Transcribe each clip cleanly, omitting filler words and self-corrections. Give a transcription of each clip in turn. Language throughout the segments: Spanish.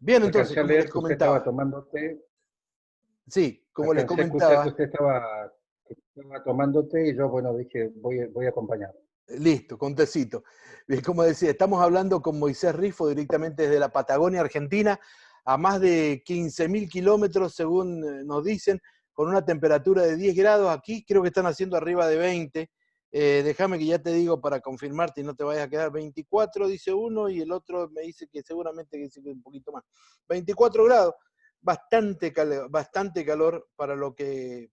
Bien, Yo entonces, alcancé a como les leer que usted estaba comentaba. tomando té, Sí, como les alcancé a escuchar comentaba, que estaba tomando té y yo, bueno, dije, voy a acompañar. listo, con tecito. Y como decía, estamos hablando con Moisés Rifo directamente desde la Patagonia Argentina, a más de 15.000 kilómetros, según nos dicen, con una temperatura de 10 grados. Aquí creo que están haciendo arriba de 20. Déjame que ya te digo para confirmarte y no te vayas a quedar. 24 dice uno y el otro me dice que seguramente dice que un poquito más. 24 grados, bastante calor para lo que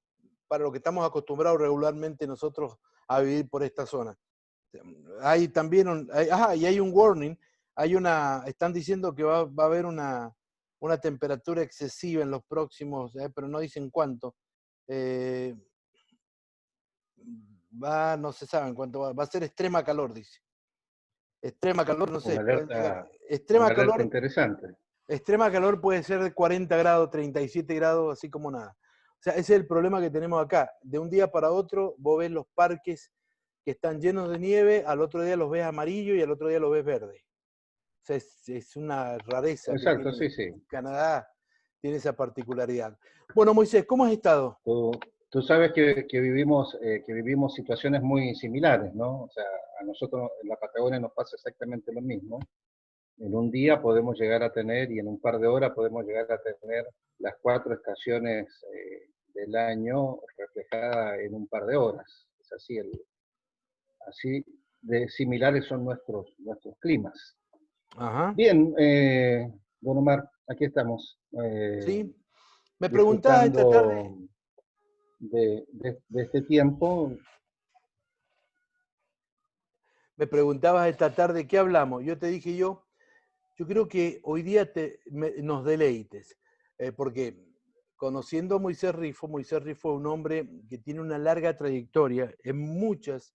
estamos acostumbrados regularmente nosotros a vivir por esta zona. Hay también y hay un warning, están diciendo que va a haber una temperatura excesiva en los próximos, pero no dicen cuánto. Eh, no se sabe en cuánto va a ser extrema calor, dice. Extrema calor, no sé, Una extrema alerta calor, interesante. extrema calor puede ser de 40 grados, 37 grados, así como nada. O sea, ese es el problema que tenemos acá. De un día para otro, vos ves los parques que están llenos de nieve, al otro día los ves amarillo y al otro día los ves verde. O sea, es una rareza que Exacto, tiene sí, sí. Canadá, tiene esa particularidad. Bueno, Moisés, ¿cómo has estado? Tú, tú sabes que vivimos situaciones muy similares, ¿no? O sea, a nosotros en la Patagonia nos pasa exactamente lo mismo. En un día podemos llegar a tener, y en un par de horas podemos llegar a tener las 4 estaciones del año reflejadas en un par de horas. Es así, así de similares son nuestros climas. Ajá, Bien, don Omar, aquí estamos, sí. Me preguntabas esta tarde, disfrutando de este tiempo. ¿qué hablamos? Yo te dije yo creo que hoy día nos deleites, porque conociendo a Moisés Rifo es un hombre que tiene una larga trayectoria en muchas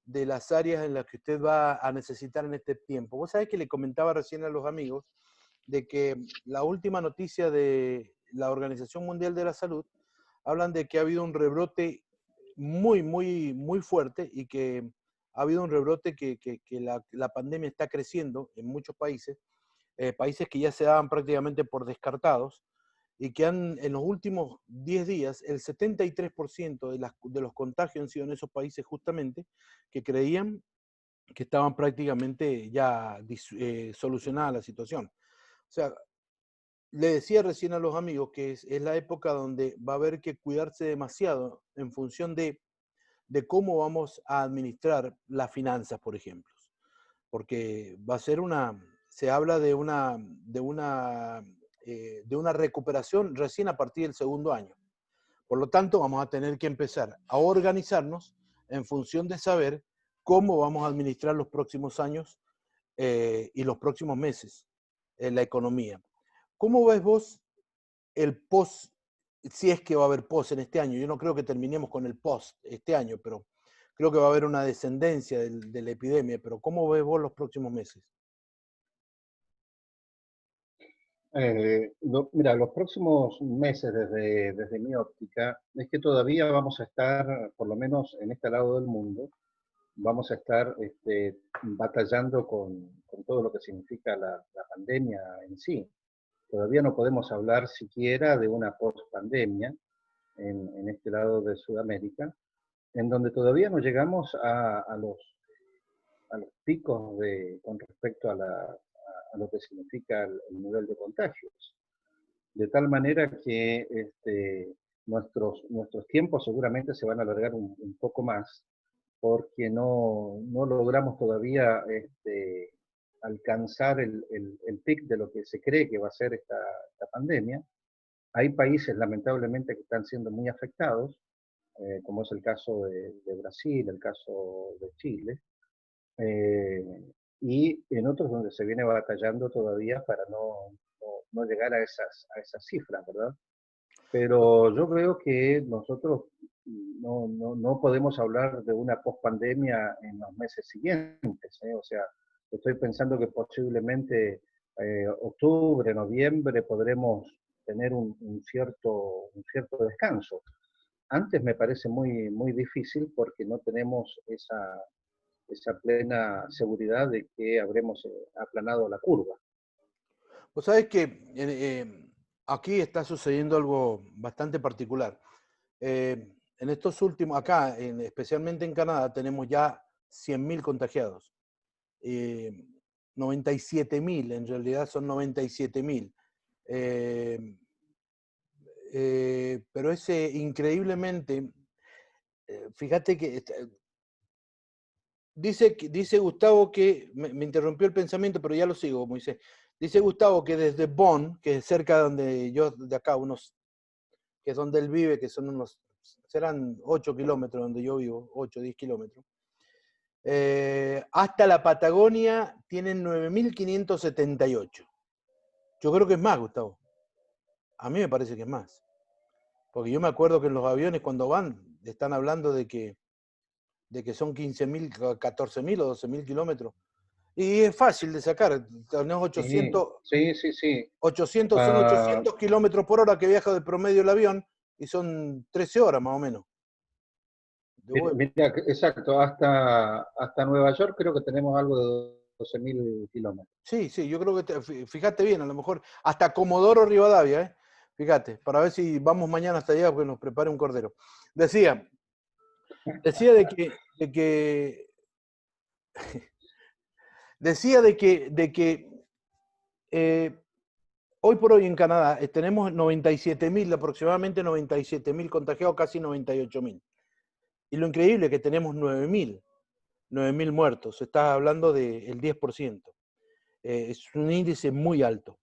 de las áreas en las que usted va a necesitar en este tiempo. Vos sabés que le comentaba recién a los amigos de que la última noticia de la Organización Mundial de la Salud hablan de que ha habido un rebrote muy fuerte y que ha habido un rebrote que la pandemia está creciendo en muchos países, países que ya se daban prácticamente por descartados y que en los últimos 10 días el 73% de los contagios han sido en esos países justamente que creían que estaban prácticamente ya solucionada la situación. O sea, le decía recién a los amigos que es la época donde va a haber que cuidarse demasiado en función de cómo vamos a administrar las finanzas, por ejemplo. Porque va a ser se habla de una recuperación recién a partir del segundo año. Por lo tanto, vamos a tener que empezar a organizarnos en función de saber cómo vamos a administrar los próximos años y los próximos meses en la economía. ¿Cómo ves vos el post, si es que va a haber post en este año? Yo no creo que terminemos con el post este año, pero creo que va a haber una descendencia de la epidemia. Pero ¿cómo ves vos los próximos meses? Mira, los próximos meses desde mi óptica es que todavía vamos a estar, por lo menos en este lado del mundo, vamos a estar batallando con todo lo que significa la pandemia en sí. Todavía no podemos hablar siquiera de una post-pandemia en este lado de Sudamérica, en donde todavía no llegamos a los picos con respecto a lo que significa el nivel de contagios. De tal manera que nuestros tiempos seguramente se van a alargar un poco más, porque no logramos todavía alcanzar el pic de lo que se cree que va a ser esta pandemia. Hay países, lamentablemente, que están siendo muy afectados, como es el caso de Brasil, el caso de Chile, eh, y en otros donde se viene batallando todavía para no llegar a esas cifras, ¿verdad? Pero yo creo que nosotros no podemos hablar de una pospandemia en los meses siguientes, ¿eh? O sea, estoy pensando que posiblemente octubre, noviembre podremos tener un cierto descanso. Antes me parece muy difícil porque no tenemos esa plena seguridad de que habremos aplanado la curva. Vos sabés que aquí está sucediendo algo bastante particular. En estos últimos, acá, especialmente en Canadá, tenemos ya 100.000 contagiados. Eh, 97.000, en realidad son 97.000. Eh, pero ese increíblemente, fíjate que dice Gustavo que, me interrumpió el pensamiento, pero ya lo sigo, Moisés. Dice Gustavo que desde Bonn, que es cerca de donde yo, de acá, que es donde él vive, que son serán 8 kilómetros donde yo vivo, 8, 10 kilómetros, hasta la Patagonia tienen 9.578. Yo creo que es más, Gustavo. A mí me parece que es más. Porque yo me acuerdo que en los aviones cuando van, están hablando de que son 15.000, 14.000 o 12.000 kilómetros. Y es fácil de sacar. Tenés Sí, 800, sí, sí, sí. 800, son Ah, 800 kilómetros por hora que viaja de promedio el avión y son 13 horas más o menos de vuelo. mira, exacto, hasta Nueva York creo que tenemos algo de 12.000 kilómetros. Sí, sí, yo creo que, fíjate bien, a lo mejor hasta Comodoro Rivadavia, ¿eh? Fíjate, para ver si vamos mañana hasta allá porque nos prepare un cordero. Decía, decía de que eh, hoy por hoy en Canadá tenemos 97.000, aproximadamente 97.000 contagiados, casi 98.000. Y lo increíble es que tenemos 9.000 muertos. Estás hablando del 10%. Es un índice muy alto.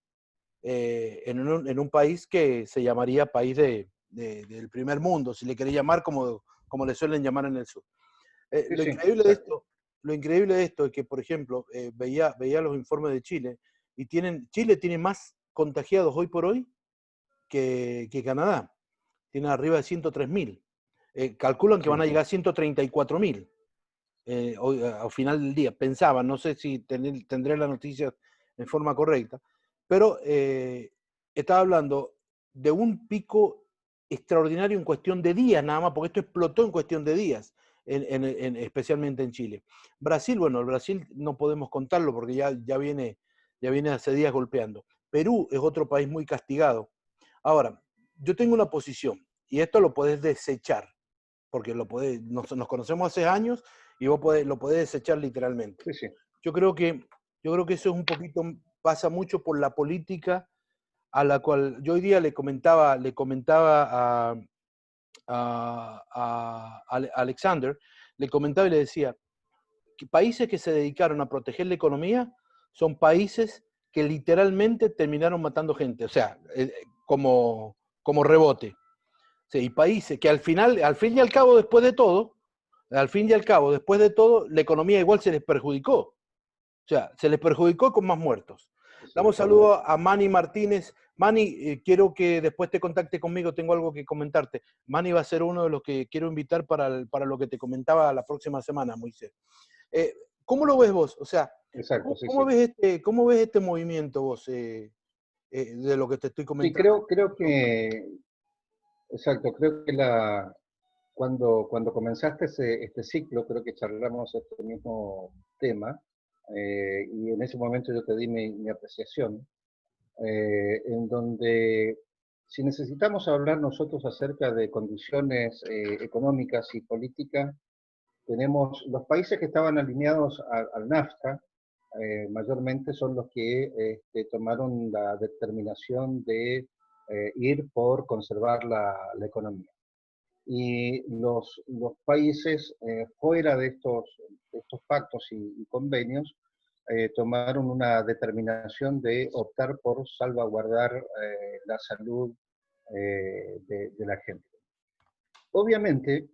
En un país que se llamaría país del primer mundo, si le querés llamar como le suelen llamar en el sur. Eh, Sí, lo, sí, increíble de exacto. esto, lo increíble de esto es que, por ejemplo, veía los informes de Chile y Chile tiene más contagiados hoy por hoy que Canadá. Tiene arriba de 103.000. Calculan que Sí, van a llegar a 134.000 hoy, al final del día. Pensaban, no sé si tendré la noticia en forma correcta, pero estaba hablando de un pico extraordinario en cuestión de días nada más, porque esto explotó en cuestión de días, especialmente en Chile. Brasil, bueno, el Brasil no podemos contarlo porque ya viene hace días golpeando. Perú es otro país muy castigado. Ahora, yo tengo una posición, y esto lo podés desechar, porque nos conocemos hace años y vos lo podés desechar literalmente. sí, sí. Yo creo que, yo creo que eso es un poquito, pasa mucho por la política a la cual yo hoy día le comentaba a Alexander, le comentaba y le decía, que países que se dedicaron a proteger la economía son países que literalmente terminaron matando gente, o sea, como rebote. Sí, y países que al fin y al cabo, la economía igual se les perjudicó. O sea, se les perjudicó con más muertos. Sí, sí, Damos exacto. saludo a Manny Martínez. Manny, quiero que después te contacte conmigo, tengo algo que comentarte. Manny va a ser uno de los que quiero invitar para lo que te comentaba la próxima semana, Moisés. Eh, ¿Cómo lo ves vos? O sea, Exacto, ¿cómo, sí, cómo sí. ves este movimiento vos de lo que te estoy Sí, comentando? creo que, exacto, creo que cuando comenzaste este ciclo, creo que charlamos este mismo tema, y en ese momento yo te di mi apreciación, en donde si necesitamos hablar nosotros acerca de condiciones económicas y políticas, tenemos los países que estaban alineados al NAFTA, mayormente son los que tomaron la determinación de ir por conservar la economía. Y los países fuera de estos pactos y convenios tomaron una determinación de optar por salvaguardar la salud de la gente. Obviamente,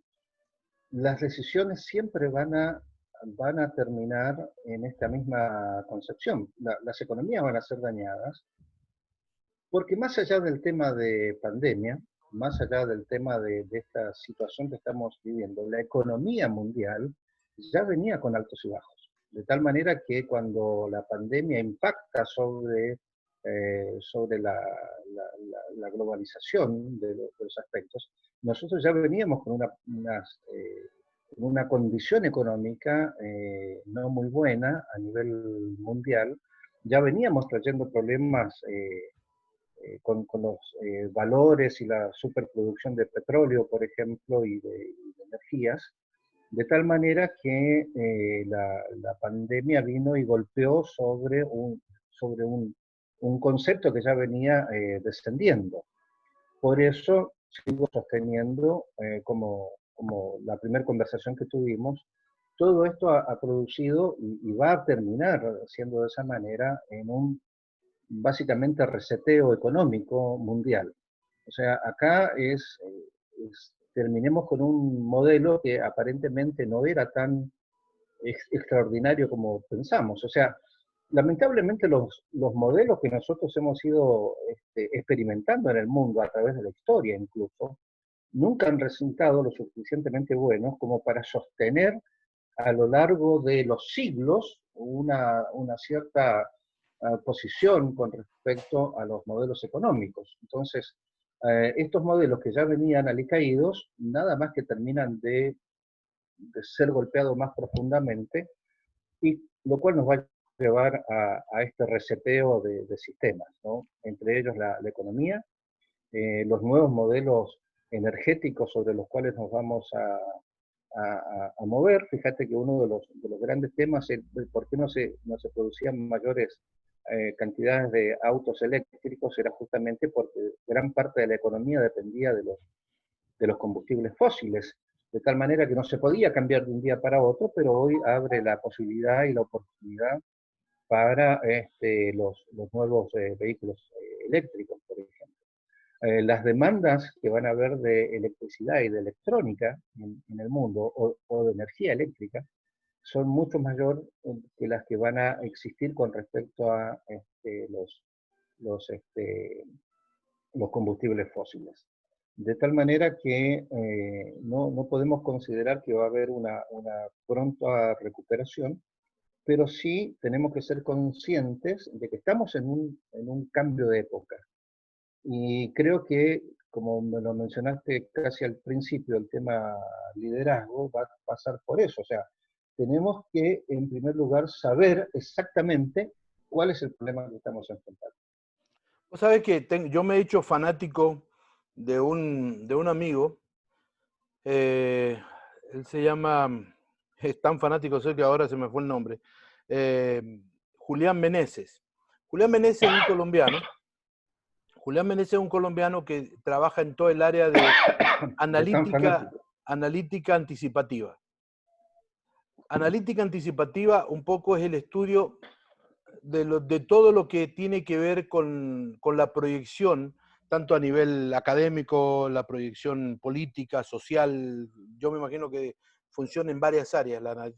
las decisiones siempre van a terminar en esta misma concepción. Las economías van a ser dañadas porque más allá del tema de pandemia, más allá del tema de esta situación que estamos viviendo, la economía mundial ya venía con altos y bajos. De tal manera que cuando la pandemia impacta sobre la globalización de los aspectos, nosotros ya veníamos con una condición económica no muy buena a nivel mundial, ya veníamos trayendo problemas con los valores y la superproducción de petróleo, por ejemplo, y de energías, de tal manera que la pandemia vino y golpeó sobre un concepto que ya venía descendiendo. Por eso sigo sosteniendo, como la primera conversación que tuvimos, todo esto ha producido y va a terminar siendo de esa manera en un básicamente reseteo económico mundial. O sea, acá terminemos con un modelo que aparentemente no era tan extraordinario como pensamos. O sea, lamentablemente los modelos que nosotros hemos ido experimentando en el mundo a través de la historia incluso, nunca han resultado lo suficientemente buenos como para sostener a lo largo de los siglos una cierta posición con respecto a los modelos económicos. Entonces, estos modelos que ya venían alicaídos, nada más que terminan de ser golpeados más profundamente, y lo cual nos va a llevar a este reseteo de sistemas, ¿no? Entre ellos la economía, los nuevos modelos energéticos sobre los cuales nos vamos a mover. Fíjate que uno de los grandes temas es por qué no se producían mayores cantidades de autos eléctricos, era justamente porque gran parte de la economía dependía de los combustibles fósiles, de tal manera que no se podía cambiar de un día para otro, pero hoy abre la posibilidad y la oportunidad para los nuevos vehículos eléctricos, por ejemplo. Las demandas que van a haber de electricidad y de electrónica en el mundo, o de energía eléctrica, son mucho mayor que las que van a existir con respecto a los, este, los combustibles fósiles. De tal manera que no podemos considerar que va a haber una pronta recuperación, pero sí tenemos que ser conscientes de que estamos en un cambio de época. Y creo que, como me lo mencionaste casi al principio, el tema liderazgo va a pasar por eso. O sea, tenemos que, en primer lugar, saber exactamente cuál es el problema que estamos enfrentando. Vos sabés que yo me he hecho fanático de un amigo. Él se llama, es tan fanático soy que ahora se me fue el nombre, Julián Meneses. Julián Meneses es un colombiano. Julián Meneses es un colombiano que trabaja en todo el área de analítica anticipativa. Analítica anticipativa un poco es el estudio de todo lo que tiene que ver con la proyección, tanto a nivel académico, la proyección política, social. Yo me imagino que funciona en varias áreas la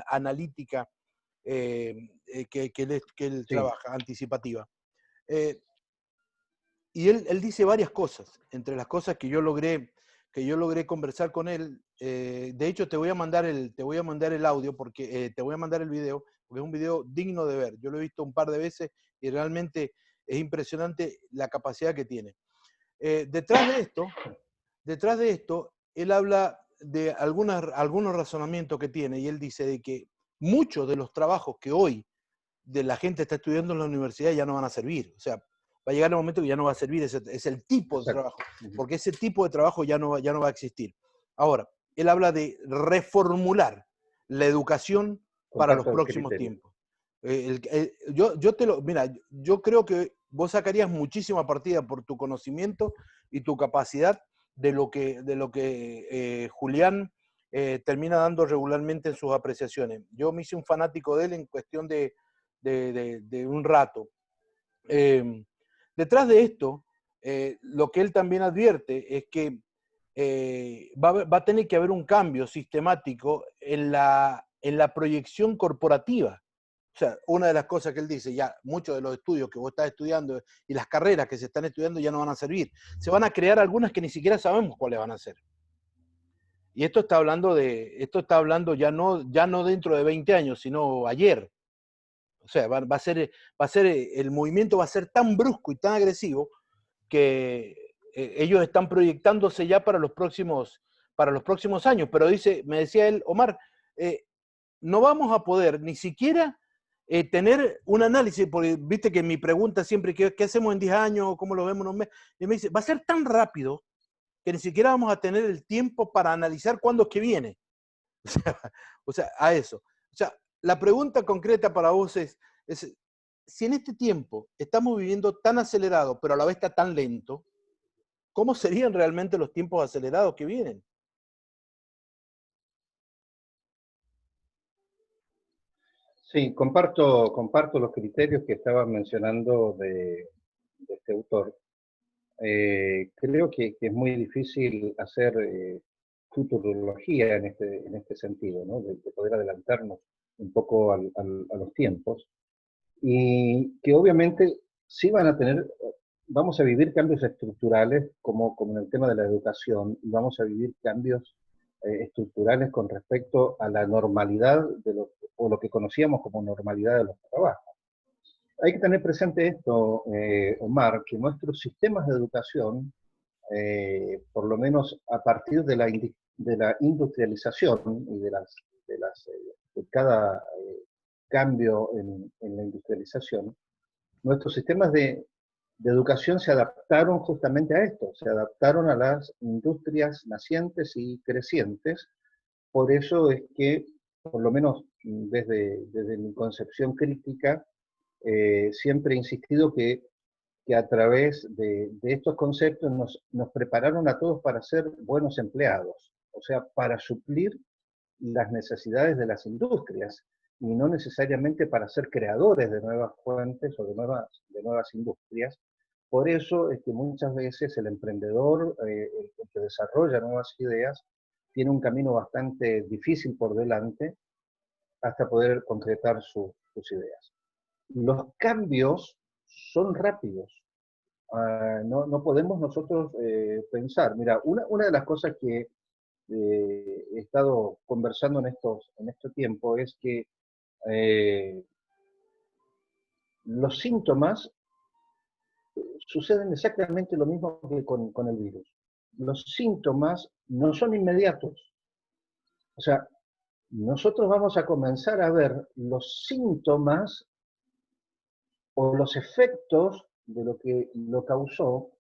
analítica que él Sí. trabaja, anticipativa. Y él dice varias cosas, entre las cosas que yo logré conversar con él. De hecho, te voy a mandar el audio, porque te voy a mandar el video, porque es un video digno de ver. Yo lo he visto un par de veces y realmente es impresionante la capacidad que tiene. Detrás de esto, él habla de algunos razonamientos que tiene, y él dice de que muchos de los trabajos que hoy de la gente está estudiando en la universidad ya no van a servir. O sea, va a llegar el momento que ya no va a servir es el tipo de trabajo, porque ese tipo de trabajo ya no va a existir. Ahora, él habla de reformular la educación para los próximos tiempos. Mira, yo creo que vos sacarías muchísima partida por tu conocimiento y tu capacidad de lo que Julián termina dando regularmente en sus apreciaciones. Yo me hice un fanático de él en cuestión de un rato. Detrás de esto, lo que él también advierte es que va a tener que haber un cambio sistemático en la proyección corporativa. O sea, una de las cosas que él dice, ya muchos de los estudios que vos estás estudiando y las carreras que se están estudiando ya no van a servir. Se van a crear algunas que ni siquiera sabemos cuáles van a ser. Y esto está hablando ya no dentro de 20 años, sino ayer. O sea, el movimiento va a ser tan brusco y tan agresivo que ellos están proyectándose ya para los próximos años. Pero me decía él, Omar, no vamos a poder ni siquiera tener un análisis, porque viste que mi pregunta siempre, ¿qué hacemos en 10 años? ¿Cómo lo vemos en un mes? Y me dice, va a ser tan rápido que ni siquiera vamos a tener el tiempo para analizar cuándo es que viene. O sea, a eso. O sea, la pregunta concreta para vos es si en este tiempo estamos viviendo tan acelerado, pero a la vez está tan lento, ¿cómo serían realmente los tiempos acelerados que vienen? Sí, comparto los criterios que estabas mencionando de este autor. Creo que es muy difícil hacer futurología en este sentido, ¿no? De poder adelantarnos un poco a los tiempos. Y que obviamente sí van a tener, vamos a vivir cambios estructurales como en el tema de la educación, y vamos a vivir cambios estructurales con respecto a la normalidad o lo que conocíamos como normalidad de los trabajos. Hay que tener presente esto, Omar, que nuestros sistemas de educación, por lo menos a partir de la industrialización y de cada cambio en la industrialización, nuestros sistemas de educación se adaptaron justamente a esto, se adaptaron a las industrias nacientes y crecientes. Por eso es que, por lo menos desde mi concepción crítica, siempre he insistido que a través de estos conceptos nos prepararon a todos para ser buenos empleados, o sea, para suplir las necesidades de las industrias y no necesariamente para ser creadores de nuevas fuentes o de nuevas industrias. Por eso es que muchas veces el emprendedor, el que desarrolla nuevas ideas, tiene un camino bastante difícil por delante hasta poder concretar sus ideas. Los cambios son rápidos. No podemos nosotros pensar. Mira, una de las cosas que he estado conversando en este tiempo es que eh, los síntomas suceden exactamente lo mismo que con el virus. Los síntomas no son inmediatos. O sea, nosotros vamos a comenzar a ver los síntomas o los efectos de lo que lo causó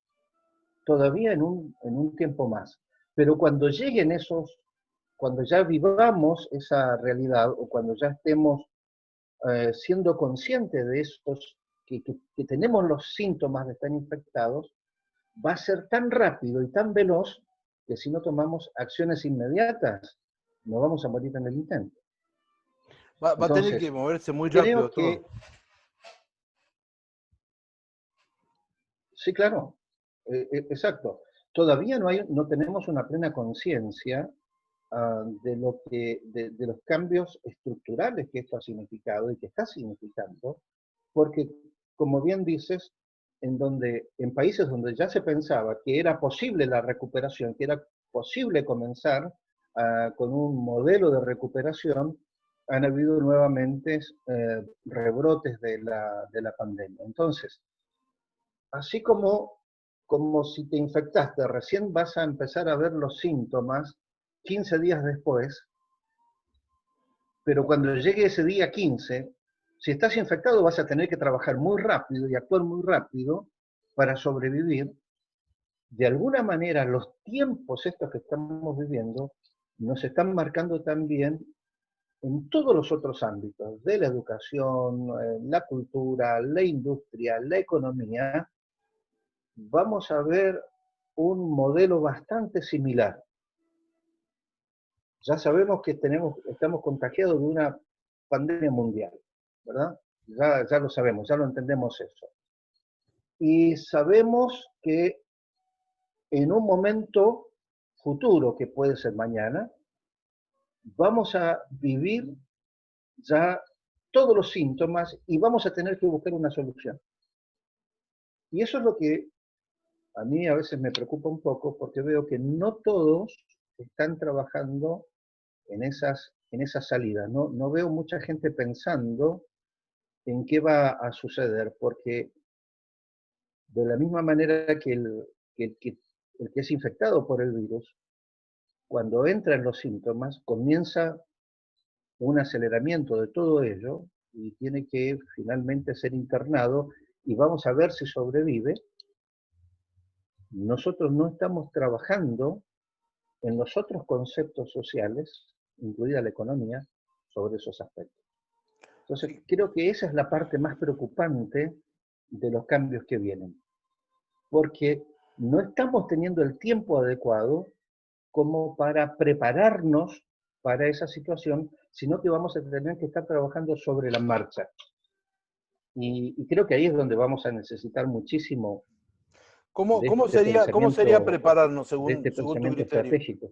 todavía en un tiempo más. Pero cuando lleguen cuando ya vivamos esa realidad o cuando ya estemos siendo conscientes de estos, que tenemos los síntomas de estar infectados, va a ser tan rápido y tan veloz que si no tomamos acciones inmediatas, nos vamos a morir en el intento. Va a tener Entonces, que moverse muy creo rápido todo. que, sí, claro, exacto. Todavía no tenemos una plena conciencia de los cambios estructurales que esto ha significado y que está significando, porque, como bien dices, en países donde ya se pensaba que era posible la recuperación, que era posible comenzar con un modelo de recuperación, han habido nuevamente rebrotes de la pandemia. Entonces, así como si te infectaste, recién vas a empezar a ver los síntomas 15 días después, pero cuando llegue ese día 15, si estás infectado vas a tener que trabajar muy rápido y actuar muy rápido para sobrevivir. De alguna manera, los tiempos estos que estamos viviendo nos están marcando también en todos los otros ámbitos, de la educación, la cultura, la industria, la economía. Vamos a ver un modelo bastante similar. Ya sabemos que estamos contagiados de una pandemia mundial, ¿verdad? Ya lo sabemos, ya lo entendemos eso. Y sabemos que en un momento futuro, que puede ser mañana, vamos a vivir ya todos los síntomas y vamos a tener que buscar una solución. Y eso es lo que a mí a veces me preocupa un poco porque veo que no todos están trabajando en esas salidas. No veo mucha gente pensando en qué va a suceder, porque de la misma manera el que es infectado por el virus, cuando entra en los síntomas, comienza un aceleramiento de todo ello y tiene que finalmente ser internado y vamos a ver si sobrevive, nosotros no estamos trabajando en los otros conceptos sociales, incluida la economía, sobre esos aspectos. Entonces, creo que esa es la parte más preocupante de los cambios que vienen, porque no estamos teniendo el tiempo adecuado como para prepararnos para esa situación, sino que vamos a tener que estar trabajando sobre la marcha. Y creo que ahí es donde vamos a necesitar muchísimo de ¿Cómo este sería pensamiento, prepararnos de este según tu pensamiento criterio? estratégico.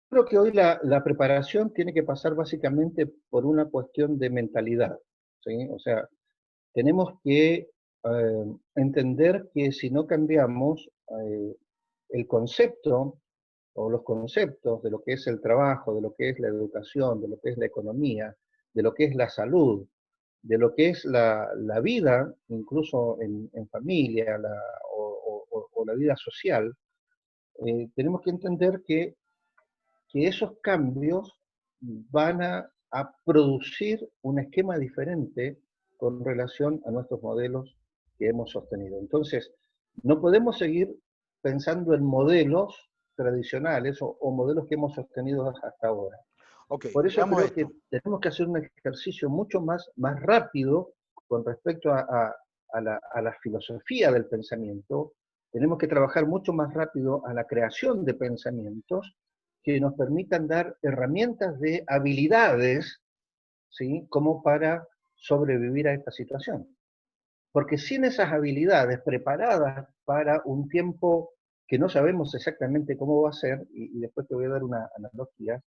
Creo que hoy la preparación tiene que pasar básicamente por una cuestión de mentalidad, ¿sí? O sea, tenemos que entender que si no cambiamos el concepto o los conceptos de lo que es el trabajo, de lo que es la educación, de lo que es la economía, de lo que es la salud, de lo que es la vida, incluso en familia, o la vida social, tenemos que entender que esos cambios van a producir un esquema diferente con relación a nuestros modelos que hemos sostenido. Entonces, no podemos seguir pensando en modelos tradicionales o modelos que hemos sostenido hasta ahora. Ok, Por eso veamos creo que esto. tenemos que hacer un ejercicio mucho más rápido con respecto a la filosofía del pensamiento. Tenemos que trabajar mucho más rápido a la creación de pensamientos que nos permitan dar herramientas de habilidades, ¿sí? Como para sobrevivir a esta situación. Porque sin esas habilidades preparadas para un tiempo que no sabemos exactamente cómo va a ser, y después te voy a dar una analogía,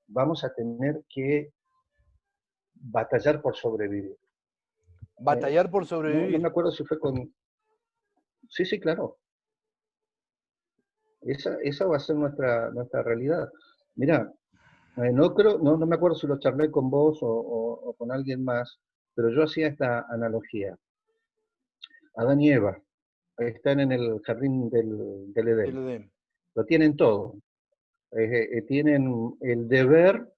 vamos a tener que batallar por sobrevivir. Batallar por No me sobrevivir. acuerdo si fue con... Sí, sí, claro. Esa va a ser nuestra realidad. Mira, no me acuerdo si lo charlé con vos o con alguien más, pero yo hacía esta analogía. Adán y Eva están en el jardín del Del Edén. Edén. Lo tienen todo. Tienen el deber,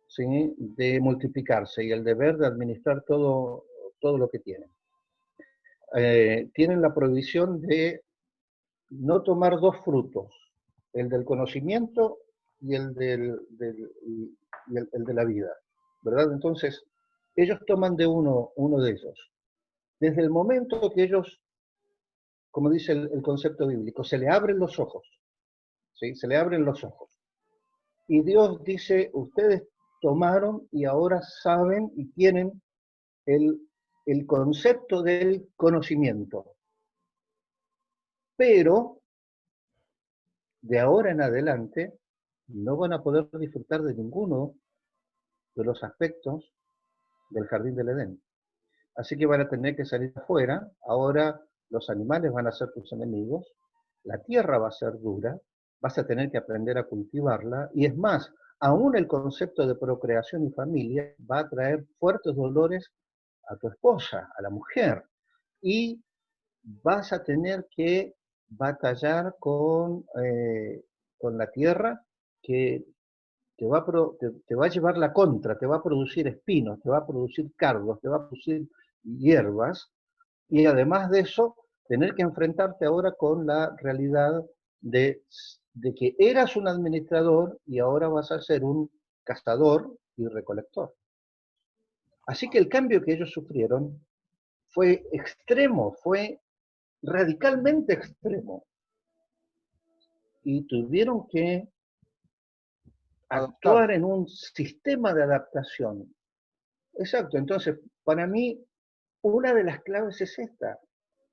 ¿sí?, de multiplicarse y el deber de administrar todo lo que tienen. Tienen la prohibición de no tomar dos frutos, el del conocimiento y el de la vida, ¿verdad? Entonces, ellos toman de uno de ellos. Desde el momento que ellos, como dice el concepto bíblico, se le abren los ojos, ¿sí? Se le abren los ojos. Y Dios dice, ustedes tomaron y ahora saben y tienen el concepto del conocimiento. Pero de ahora en adelante no van a poder disfrutar de ninguno de los aspectos del jardín del Edén. Así que van a tener que salir afuera. Ahora los animales van a ser tus enemigos, la tierra va a ser dura, vas a tener que aprender a cultivarla, y es más, aún el concepto de procreación y familia va a traer fuertes dolores a tu esposa, a la mujer, y vas a tener que batallar con la tierra que te va a llevar la contra, te va a producir espinos, te va a producir cardos, te va a producir hierbas, y además de eso, tener que enfrentarte ahora con la realidad de que eras un administrador y ahora vas a ser un cazador y recolector. Así que el cambio que ellos sufrieron fue extremo, fue radicalmente extremo, y tuvieron que actuar Adaptarse. en un sistema de adaptación. Exacto, entonces, para mí, una de las claves es esta,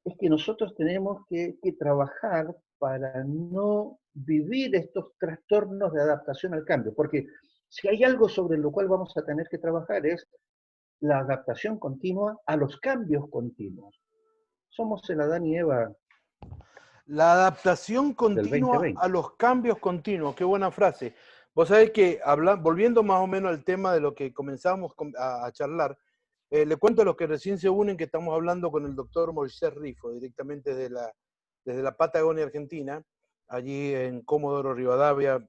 es que nosotros tenemos que trabajar para no vivir estos trastornos de adaptación al cambio, porque si hay algo sobre lo cual vamos a tener que trabajar es la adaptación continua a los cambios continuos. Somos el Adán y Eva La adaptación del continua 2020. a los cambios continuos. Qué buena frase. Vos sabés que, volviendo más o menos al tema de lo que comenzamos a charlar, le cuento a los que recién se unen que estamos hablando con el doctor Moisés Rifo, directamente desde la Patagonia Argentina, allí en Comodoro Rivadavia.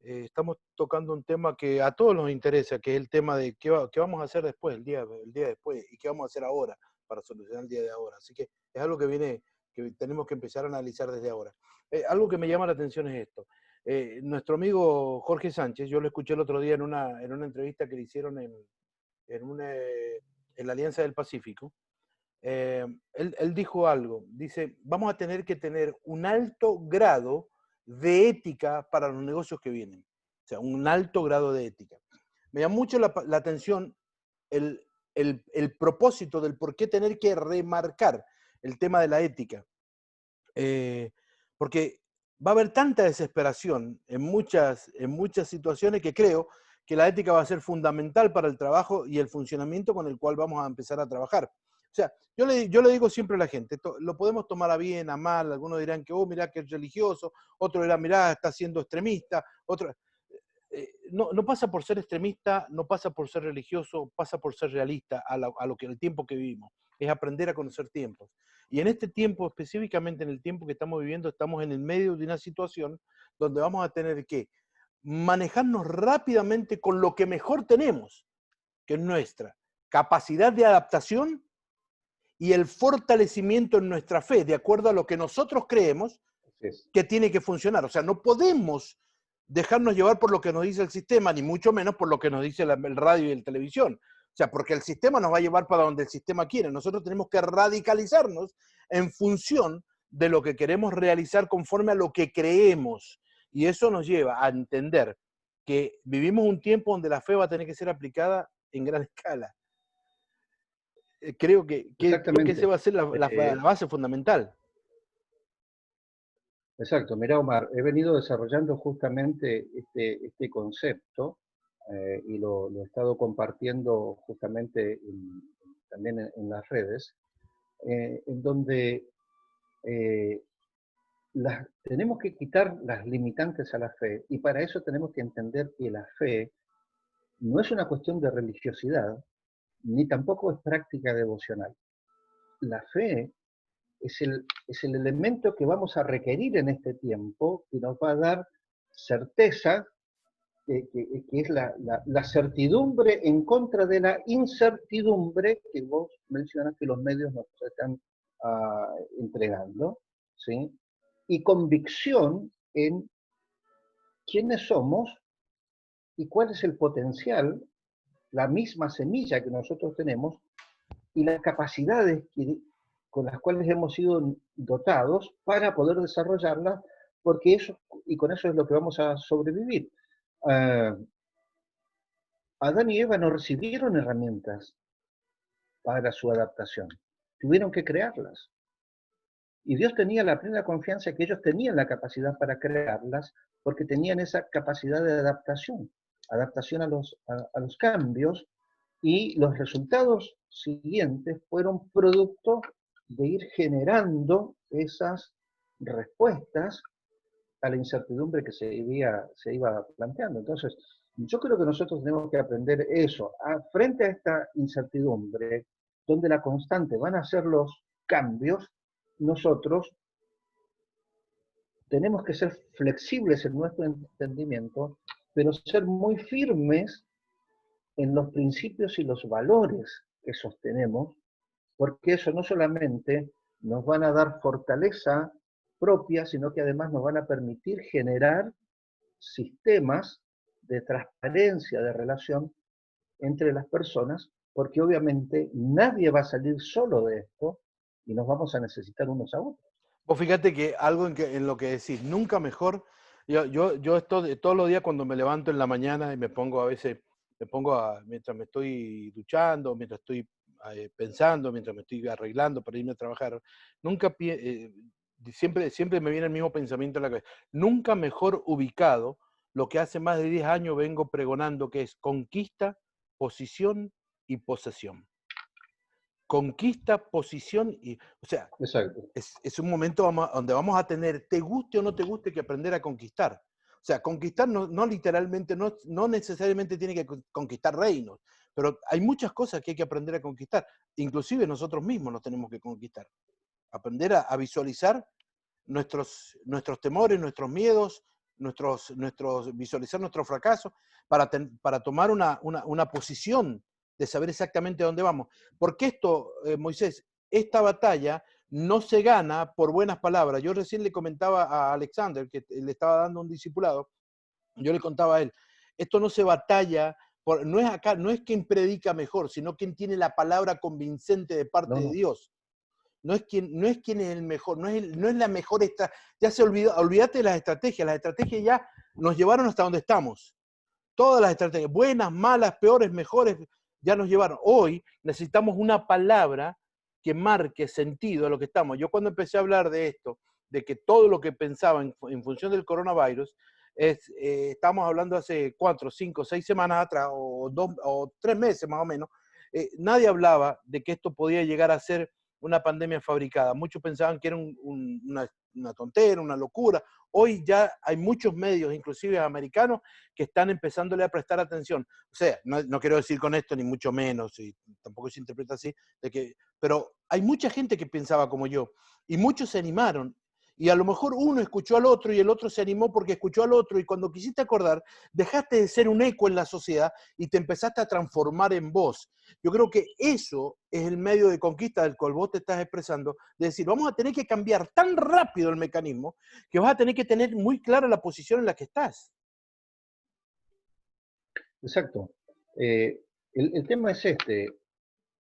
Estamos tocando un tema que a todos nos interesa, que es el tema de qué vamos a hacer después, el día después, y qué vamos a hacer ahora para solucionar el día de ahora. Así que es algo que tenemos que empezar a analizar desde ahora. Algo que me llama la atención es esto. Nuestro amigo Jorge Sánchez, yo lo escuché el otro día en una entrevista que le hicieron en la Alianza del Pacífico. Él dijo algo, dice, vamos a tener que tener un alto grado de ética para los negocios que vienen. O sea, un alto grado de ética. Me llama mucho la atención el propósito del por qué tener que remarcar el tema de la ética. Porque va a haber tanta desesperación en muchas situaciones que creo que la ética va a ser fundamental para el trabajo y el funcionamiento con el cual vamos a empezar a trabajar. O sea, yo le digo siempre a la gente, lo podemos tomar a bien, a mal, algunos dirán que, oh, mirá que es religioso, otros dirán, mirá, está siendo extremista, otros... no pasa por ser extremista, no pasa por ser religioso, pasa por ser realista al tiempo que vivimos. Es aprender a conocer tiempos. Y en este tiempo, específicamente en el tiempo que estamos viviendo, estamos en el medio de una situación donde vamos a tener que manejarnos rápidamente con lo que mejor tenemos, que es nuestra capacidad de adaptación y el fortalecimiento en nuestra fe, de acuerdo a lo que nosotros creemos que tiene que funcionar. O sea, no podemos dejarnos llevar por lo que nos dice el sistema, ni mucho menos por lo que nos dice el radio y la televisión. O sea, porque el sistema nos va a llevar para donde el sistema quiere. Nosotros tenemos que radicalizarnos en función de lo que queremos realizar conforme a lo que creemos. Y eso nos lleva a entender que vivimos un tiempo donde la fe va a tener que ser aplicada en gran escala. Creo que esa va a ser la base fundamental. Exacto, mira Omar, he venido desarrollando justamente este concepto y lo he estado compartiendo justamente también en las redes, en donde tenemos que quitar las limitantes a la fe y para eso tenemos que entender que la fe no es una cuestión de religiosidad, ni tampoco es práctica devocional. La fe es el elemento que vamos a requerir en este tiempo y nos va a dar certeza, que es la certidumbre en contra de la incertidumbre que vos mencionas que los medios nos están entregando, ¿sí? Y convicción en quiénes somos y cuál es el potencial, la misma semilla que nosotros tenemos y las capacidades con las cuales hemos sido dotados para poder desarrollarlas, porque eso, y con eso es lo que vamos a sobrevivir. Adán y Eva no recibieron herramientas para su adaptación, tuvieron que crearlas. Y Dios tenía la plena confianza que ellos tenían la capacidad para crearlas, porque tenían esa capacidad de adaptación a los cambios, y los resultados siguientes fueron producto de ir generando esas respuestas a la incertidumbre que se iba planteando. Entonces, yo creo que nosotros tenemos que aprender eso. Frente a esta incertidumbre, donde la constante van a ser los cambios, nosotros tenemos que ser flexibles en nuestro entendimiento, pero ser muy firmes en los principios y los valores que sostenemos, porque eso no solamente nos van a dar fortaleza propia, sino que además nos van a permitir generar sistemas de transparencia, de relación entre las personas, porque obviamente nadie va a salir solo de esto y nos vamos a necesitar unos a otros. Vos fíjate que algo en lo que decís, nunca mejor, yo todos los días cuando me levanto en la mañana y mientras me estoy duchando, mientras estoy pensando, mientras me estoy arreglando para irme a trabajar, siempre me viene el mismo pensamiento en la cabeza. Nunca mejor ubicado lo que hace más de 10 años vengo pregonando, que es conquista, posición y posesión. Conquista, posición y... O sea, es un momento donde vamos a tener, te guste o no te guste, que aprender a conquistar. O sea, conquistar no literalmente, no necesariamente tiene que conquistar reinos, pero hay muchas cosas que hay que aprender a conquistar. Inclusive nosotros mismos nos tenemos que conquistar. Aprender a visualizar nuestros temores, nuestros miedos, visualizar nuestro fracaso, para tomar una posición de saber exactamente dónde vamos. Porque esto, Moisés, esta batalla no se gana por buenas palabras. Yo recién le comentaba a Alexander, que le estaba dando un discipulado, yo le contaba a él, esto no se batalla, no es acá, no es quien predica mejor, sino quien tiene la palabra convincente de parte de Dios. No es quien es el mejor, no es la mejor ya se olvidó, olvídate de las estrategias ya nos llevaron hasta donde estamos. Todas las estrategias, buenas, malas, peores, mejores, ya nos llevaron. Hoy necesitamos una palabra que marque sentido a lo que estamos. Yo cuando empecé a hablar de esto, de que todo lo que pensaba en función del coronavirus, estamos hablando hace 4, 5, 6 semanas atrás, o 3 meses más o menos, nadie hablaba de que esto podía llegar a ser una pandemia fabricada. Muchos pensaban que era una tontera, una locura. Hoy ya hay muchos medios, inclusive americanos, que están empezándole a prestar atención. O sea, no quiero decir con esto ni mucho menos, y tampoco se interpreta así, pero hay mucha gente que pensaba como yo, y muchos se animaron. Y a lo mejor uno escuchó al otro y el otro se animó porque escuchó al otro, y cuando quisiste acordar, dejaste de ser un eco en la sociedad y te empezaste a transformar en voz. Yo creo que eso es el medio de conquista del cual vos te estás expresando, de decir, vamos a tener que cambiar tan rápido el mecanismo que vas a tener que tener muy clara la posición en la que estás. Exacto. El tema es este.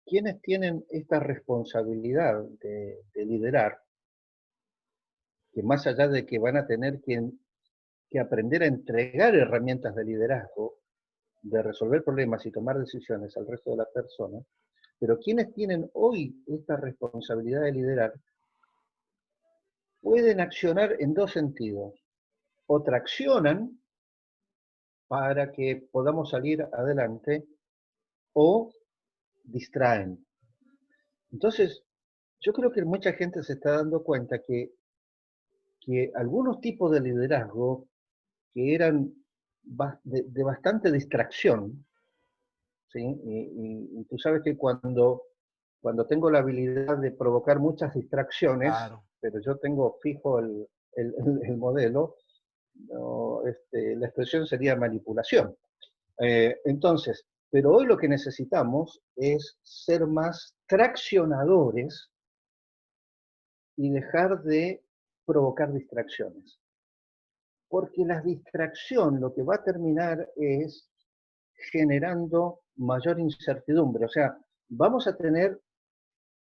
¿Quiénes tienen esta responsabilidad de liderar? Que más allá de que van a tener que aprender a entregar herramientas de liderazgo, de resolver problemas y tomar decisiones al resto de las personas, pero quienes tienen hoy esta responsabilidad de liderar, pueden accionar en dos sentidos. O traccionan para que podamos salir adelante, o distraen. Entonces, yo creo que mucha gente se está dando cuenta que algunos tipos de liderazgo que eran de bastante distracción, ¿sí? Y tú sabes que cuando tengo la habilidad de provocar muchas distracciones, Claro. pero yo tengo fijo el modelo, no, la expresión sería manipulación. Entonces, pero hoy lo que necesitamos es ser más traccionadores y dejar de provocar distracciones. Porque la distracción lo que va a terminar es generando mayor incertidumbre. O sea, vamos a tener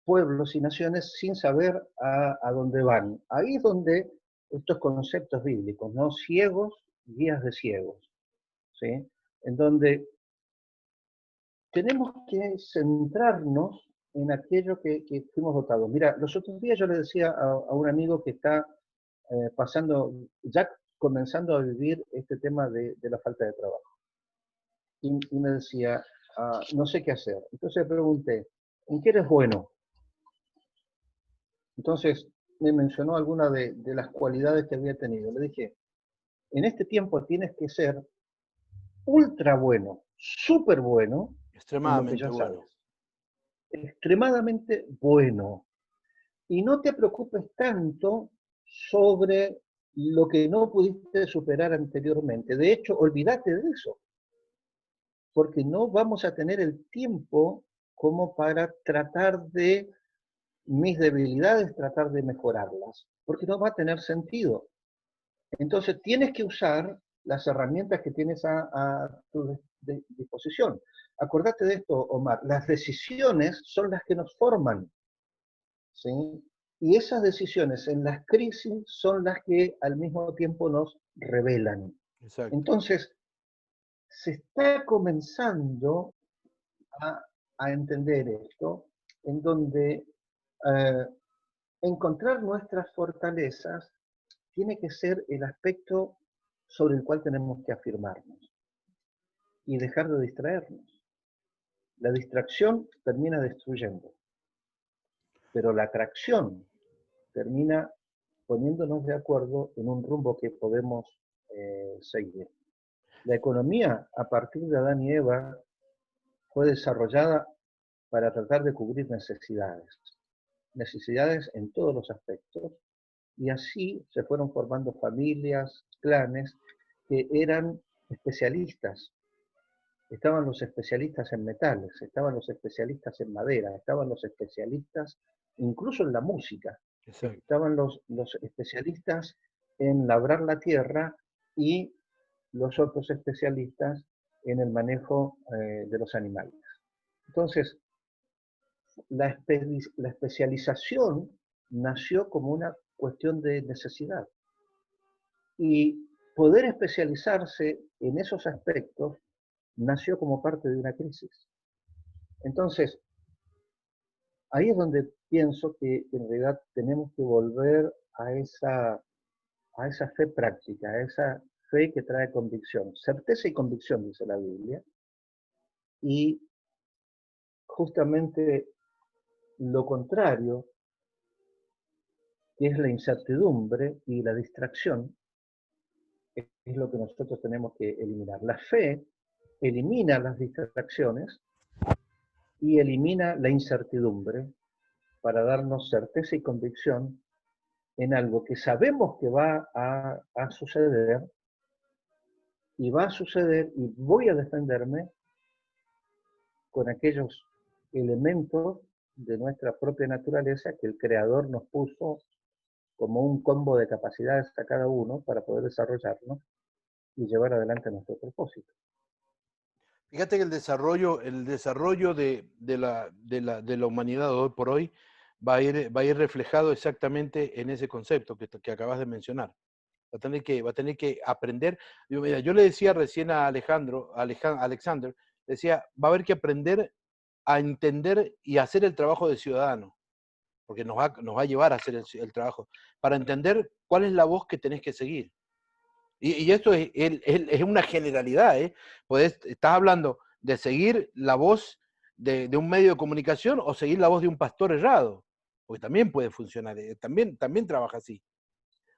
pueblos y naciones sin saber a dónde van. Ahí es donde estos conceptos bíblicos, ¿no? Ciegos, guías de ciegos, ¿sí? En donde tenemos que centrarnos en aquello que fuimos dotados. Mira, los otros días yo le decía a un amigo que está pasando, ya comenzando a vivir este tema de la falta de trabajo. Y me decía, no sé qué hacer. Entonces le pregunté, ¿en qué eres bueno? Entonces me mencionó algunas de las cualidades que había tenido. Le dije, en este tiempo tienes que ser ultra bueno, súper bueno en lo que Extremadamente ya sabes. bueno. Extremadamente bueno. Y no te preocupes tanto sobre lo que no pudiste superar anteriormente. De hecho, olvídate de eso, porque no vamos a tener el tiempo como para tratar de mis debilidades, tratar de mejorarlas, porque no va a tener sentido. Entonces, tienes que usar las herramientas que tienes a tu disposición. Acordate de esto, Omar, las decisiones son las que nos forman, ¿sí? Y esas decisiones en las crisis son las que al mismo tiempo nos revelan. Exacto. Entonces, se está comenzando a, a entender esto, en donde eh, encontrar nuestras fortalezas tiene que ser el aspecto sobre el cual tenemos que afirmarnos y dejar de distraernos. La distracción termina destruyendo, pero la atracción termina poniéndonos de acuerdo en un rumbo que podemos seguir. La economía, a partir de Adán y Eva, fue desarrollada para tratar de cubrir necesidades en todos los aspectos, Y así se fueron formando familias, clanes, que eran especialistas. Estaban los especialistas en metales, estaban los especialistas en madera, estaban los especialistas incluso en la música, Exacto. estaban los especialistas en labrar la tierra y los otros especialistas en el manejo de los animales. Entonces, la especialización nació como una cuestión de necesidad y poder especializarse en esos aspectos nació como parte de una crisis. Entonces, ahí es donde pienso que en realidad tenemos que volver a esa fe práctica, a esa fe que trae convicción, certeza y convicción, dice la Biblia, y justamente lo contrario, que es la incertidumbre y la distracción, es lo que nosotros tenemos que eliminar. La fe elimina las distracciones y elimina la incertidumbre para darnos certeza y convicción en algo que sabemos que va a suceder y va a suceder y voy a defenderme con aquellos elementos de nuestra propia naturaleza que el Creador nos puso como un combo de capacidades a cada uno para poder desarrollarnos y llevar adelante nuestro propósito. Fíjate que el desarrollo de la humanidad hoy por hoy va a ir reflejado exactamente en ese concepto que acabas de mencionar. Va a tener que aprender. Mira, yo le decía recién a Alexander, decía, va a haber que aprender a entender y hacer el trabajo de ciudadano, porque nos va a llevar a hacer el trabajo, para entender cuál es la voz que tenés que seguir. Y esto es una generalidad, ¿eh? Estás hablando de seguir la voz de un medio de comunicación o seguir la voz de un pastor errado, porque también puede funcionar, también trabaja así.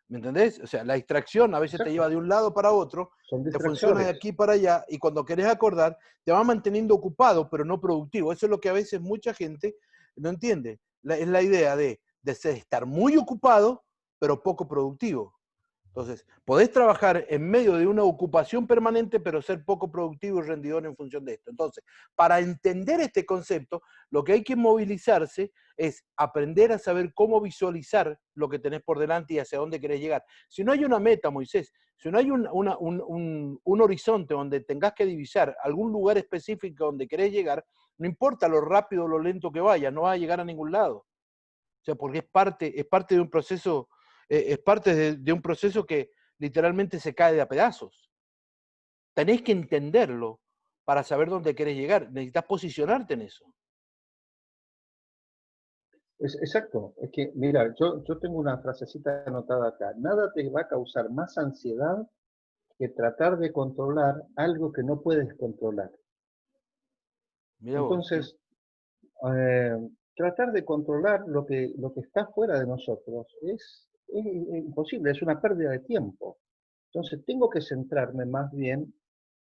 ¿Me entendés? O sea, la distracción a veces te lleva Exacto, de un lado para otro, son te funciona de distractores. aquí para allá, y cuando querés acordar, te va manteniendo ocupado, pero no productivo. Eso es lo que a veces mucha gente no entiende. Es la idea de estar muy ocupado, pero poco productivo. Entonces, podés trabajar en medio de una ocupación permanente, pero ser poco productivo y rendidor en función de esto. Entonces, para entender este concepto, lo que hay que movilizarse es aprender a saber cómo visualizar lo que tenés por delante y hacia dónde querés llegar. Si no hay una meta, Moisés, si no hay un horizonte donde tengas que divisar algún lugar específico donde querés llegar, no importa lo rápido o lo lento que vayas, no vas a llegar a ningún lado. O sea, porque es parte de un proceso, es parte de un proceso que literalmente se cae de a pedazos. Tenés que entenderlo para saber dónde querés llegar. Necesitas posicionarte en eso. Exacto, es que, mira, yo tengo una frasecita anotada acá. Nada te va a causar más ansiedad que tratar de controlar algo que no puedes controlar. Mira vos, ¿sí? Entonces, eh, tratar de controlar lo que está fuera de nosotros es imposible, es una pérdida de tiempo. Entonces, tengo que centrarme más bien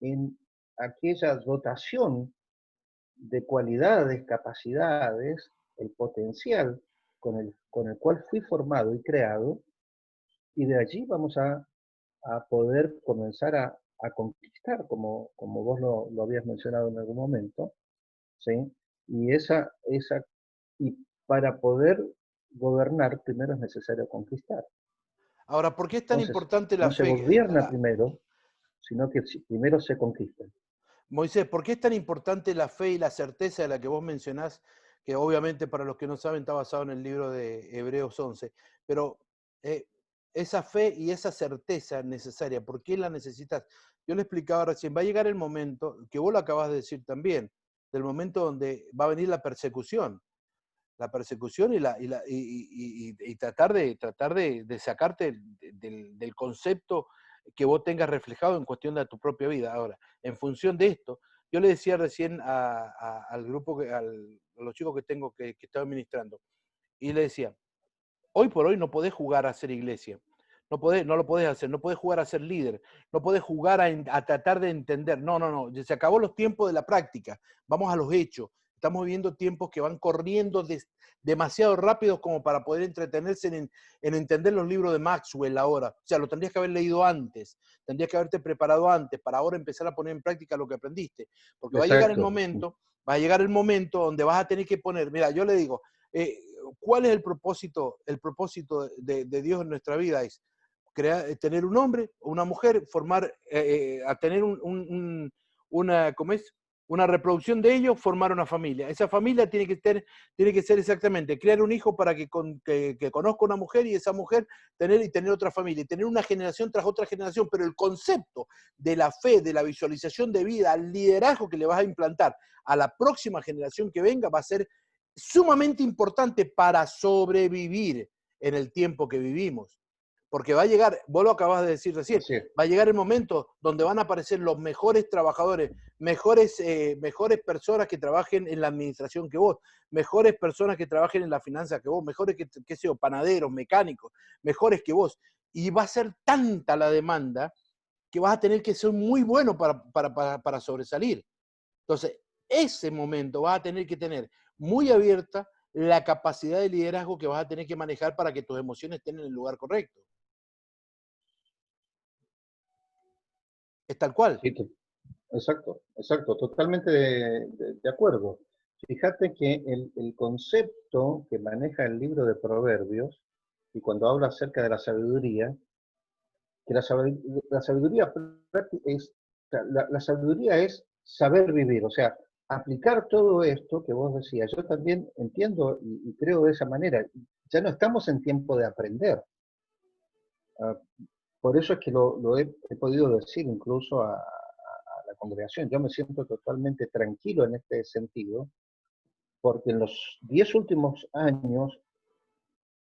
en aquella dotación de cualidades, capacidades, el potencial con el cual fui formado y creado, y de allí vamos a poder comenzar a conquistar, como vos lo habías mencionado en algún momento, ¿sí? Y, y para poder gobernar primero es necesario conquistar. Ahora, ¿por qué es tan Entonces, importante la no se fe? gobierna primero, sino que primero se conquista. Moisés, ¿por qué es tan importante la fe y la certeza de la que vos mencionás? Que obviamente para los que no saben está basado en el libro de Hebreos 11. Pero eh, esa fe y esa certeza necesaria, ¿por qué la necesitas? Yo le explicaba recién, va a llegar el momento, que vos lo acabas de decir también, del momento donde va a venir la persecución y tratar de sacarte del concepto que vos tengas reflejado en cuestión de tu propia vida. Ahora, en función de esto, yo le decía recién al grupo, a los chicos que tengo que estaba ministrando, y le decía, hoy por hoy no podés jugar a ser iglesia, no lo podés hacer, no podés jugar a ser líder, no podés jugar a tratar de entender, no, se acabó los tiempos de la práctica, vamos a los hechos, estamos viviendo tiempos que van corriendo demasiado rápidos como para poder entretenerse en entender los libros de Maxwell ahora. O sea, lo tendrías que haber leído antes, tendrías que haberte preparado antes para ahora empezar a poner en práctica lo que aprendiste. Porque Exacto. va a llegar el momento donde vas a tener que poner, mira, yo le digo, ¿cuál es el propósito? El propósito de Dios en nuestra vida es tener un hombre o una mujer, a tener una, ¿cómo es? Una reproducción de ellos, formar una familia. Esa familia tiene que ser exactamente, crear un hijo para que conozca una mujer y esa mujer tener otra familia, y tener una generación tras otra generación, pero el concepto de la fe, de la visualización de vida, el liderazgo que le vas a implantar a la próxima generación que venga va a ser sumamente importante para sobrevivir en el tiempo que vivimos. Porque va a llegar, vos lo acabas de decir recién, va a llegar el momento donde van a aparecer los mejores trabajadores, mejores personas que trabajen en la administración que vos, mejores personas que trabajen en la finanza que vos, mejores que sean panaderos, mecánicos, mejores que vos. Y va a ser tanta la demanda que vas a tener que ser muy bueno para sobresalir. Entonces, ese momento vas a tener que tener muy abierta la capacidad de liderazgo que vas a tener que manejar para que tus emociones estén en el lugar correcto. Es tal cual. Sí, exacto, totalmente de acuerdo. Fíjate que el concepto que maneja el libro de Proverbios, y cuando habla acerca de la sabiduría, que la sabiduría es, la sabiduría es saber vivir, o sea, aplicar todo esto que vos decías. Yo también entiendo y creo de esa manera. Ya no estamos en tiempo de aprender. Uh, por eso es que lo he podido decir incluso a la congregación. Yo me siento totalmente tranquilo en este sentido, porque en los 10 últimos años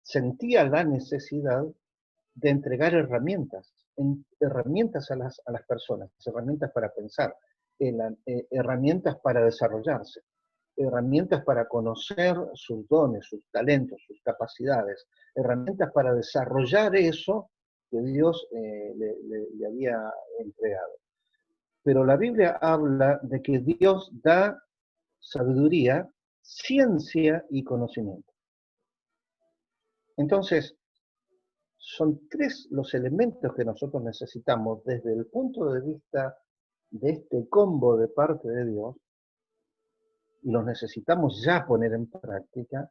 sentía la necesidad de entregar herramientas a las personas, herramientas para pensar, herramientas para desarrollarse, herramientas para conocer sus dones, sus talentos, sus capacidades, herramientas para desarrollar eso que Dios le había entregado. Pero la Biblia habla de que Dios da sabiduría, ciencia y conocimiento. Entonces, son tres los elementos que nosotros necesitamos desde el punto de vista de este combo de parte de Dios, y los necesitamos ya poner en práctica.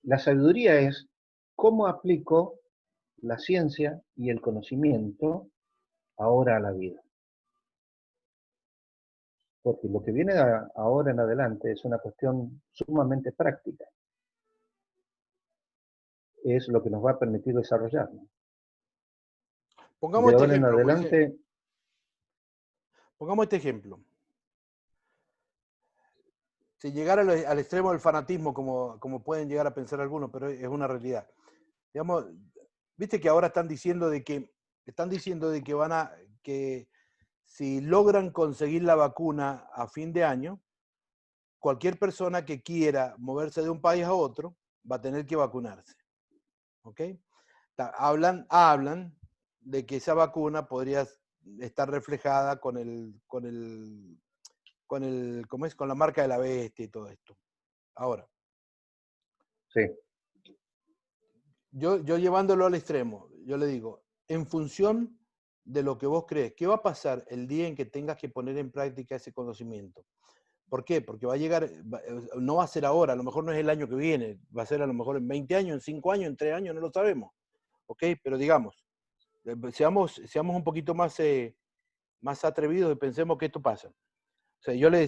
La sabiduría es cómo aplico la ciencia y el conocimiento ahora a la vida. Porque lo que viene ahora en adelante es una cuestión sumamente práctica. Es lo que nos va a permitir desarrollarnos. Pongamos De este ahora en ejemplo. adelante... Pongamos este ejemplo. Si llegara al extremo del fanatismo, como pueden llegar a pensar algunos, pero es una realidad. Digamos, viste que ahora están diciendo de que que si logran conseguir la vacuna a fin de año, cualquier persona que quiera moverse de un país a otro va a tener que vacunarse. ¿Ok? Hablan de que esa vacuna podría estar reflejada con la marca de la bestia y todo esto. Ahora, Sí. yo llevándolo al extremo, yo le digo, en función de lo que vos crees, ¿qué va a pasar el día en que tengas que poner en práctica ese conocimiento? ¿Por qué? Porque va a llegar, no va a ser ahora, a lo mejor no es el año que viene, va a ser a lo mejor en 20 años, en 5 años, en 3 años, no lo sabemos. ¿Ok? Pero digamos, seamos un poquito más atrevidos y pensemos que esto pasa. O sea, yo le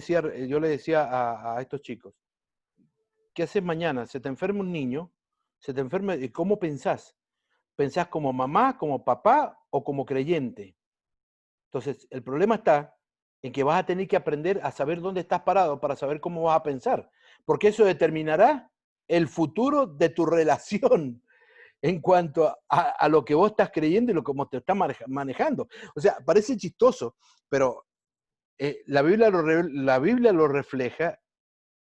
decía a estos chicos, ¿qué haces mañana? Se te enferma un niño, ¿cómo pensás? ¿Pensás como mamá, como papá o como creyente? Entonces, el problema está en que vas a tener que aprender a saber dónde estás parado para saber cómo vas a pensar, porque eso determinará el futuro de tu relación en cuanto a lo que vos estás creyendo y lo cómo te estás manejando. O sea, parece chistoso, pero la Biblia lo refleja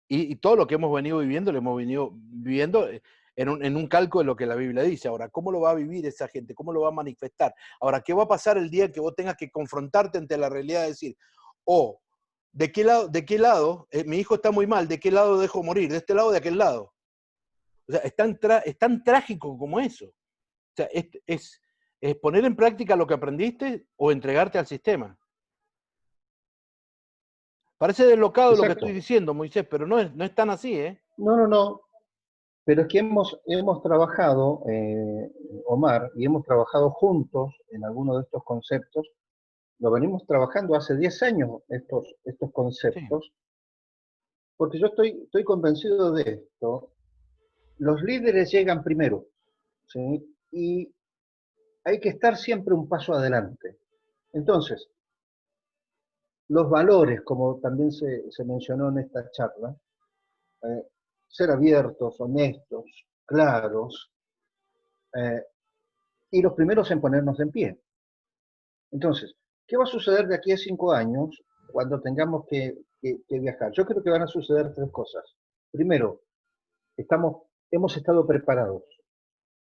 y todo lo que hemos venido viviendo, lo hemos venido viviendo en un calco de lo que la Biblia dice. Ahora, ¿cómo lo va a vivir esa gente? ¿Cómo lo va a manifestar? Ahora, ¿qué va a pasar el día que vos tengas que confrontarte ante la realidad de decir, de qué lado, mi hijo está muy mal, ¿de qué lado dejo morir? ¿De este lado o de aquel lado? O sea, es tan trágico como eso. O sea, es poner en práctica lo que aprendiste o entregarte al sistema. Parece deslocado lo que estoy Exacto. diciendo, Moisés, pero no es tan así, ¿eh? No, no, no. Pero es que hemos trabajado, Omar, y hemos trabajado juntos en algunos de estos conceptos. Lo venimos trabajando hace 10 años, estos Sí. conceptos, porque yo estoy convencido de esto. Los líderes llegan primero, ¿sí? Y hay que estar siempre un paso adelante. Entonces, los valores, como también se mencionó en esta charla, eh, ser abiertos, honestos, claros, eh, y los primeros en ponernos en pie. Entonces, ¿qué va a suceder de aquí a 5 años cuando tengamos que viajar? Yo creo que van a suceder tres cosas. Primero, hemos estado preparados,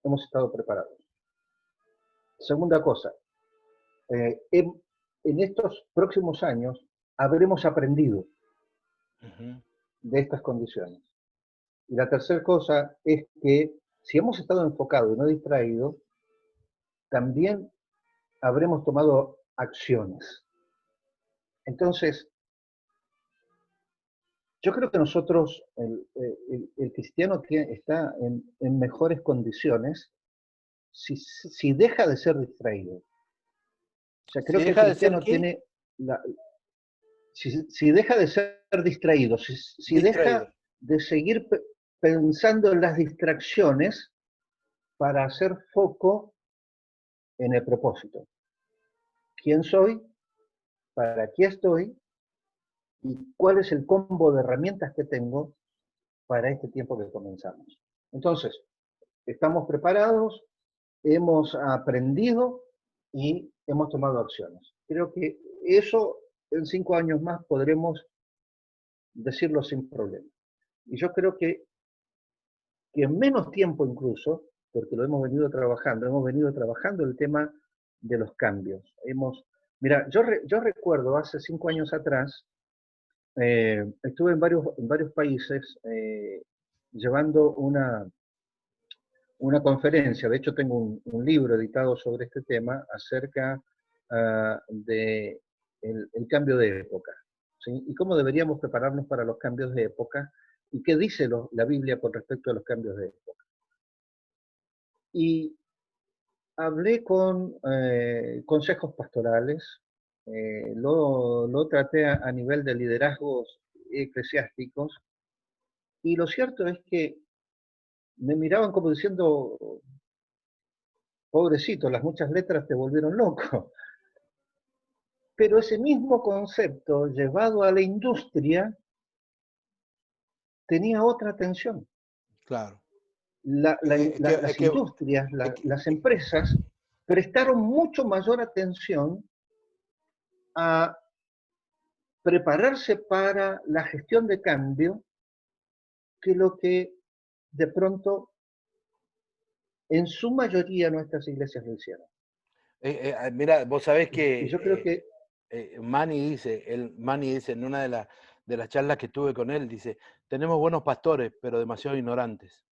hemos estado preparados. Segunda cosa, en estos próximos años habremos aprendido de estas condiciones. Y la tercera cosa es que si hemos estado enfocados y no distraídos, también habremos tomado acciones. Entonces, yo creo que nosotros, el cristiano está en mejores condiciones si deja de ser distraído. O sea, ¿Si creo que el deja de ser cristiano qué? tiene, si deja de ser distraído, si Distraído. deja de seguir pensando en las distracciones para hacer foco en el propósito. ¿Quién soy? ¿Para qué estoy? ¿Y cuál es el combo de herramientas que tengo para este tiempo que comenzamos? Entonces, estamos preparados, hemos aprendido y hemos tomado acciones. Creo que eso en 5 años más podremos decirlo sin problema. Y yo creo que en menos tiempo incluso, porque lo hemos venido trabajando el tema de los cambios. Mira, yo recuerdo hace 5 años atrás, estuve en varios países llevando una conferencia, de hecho tengo un libro editado sobre este tema acerca de el cambio de época, ¿sí? Y cómo deberíamos prepararnos para los cambios de época y qué dice la Biblia con respecto a los cambios de época. Y hablé con consejos pastorales, lo traté a nivel de liderazgos eclesiásticos, y lo cierto es que me miraban como diciendo, pobrecito, las muchas letras te volvieron loco. Pero ese mismo concepto llevado a la industria tenía otra atención. Claro. Es Las que, industrias, es que- las empresas prestaron mucho mayor atención a prepararse para la gestión de cambio que lo que de pronto en su mayoría nuestras iglesias lo hicieron. Mira, vos sabés Y yo creo que que, Manny dice en una de las charlas que tuve con él, dice, tenemos buenos pastores, pero demasiado ignorantes.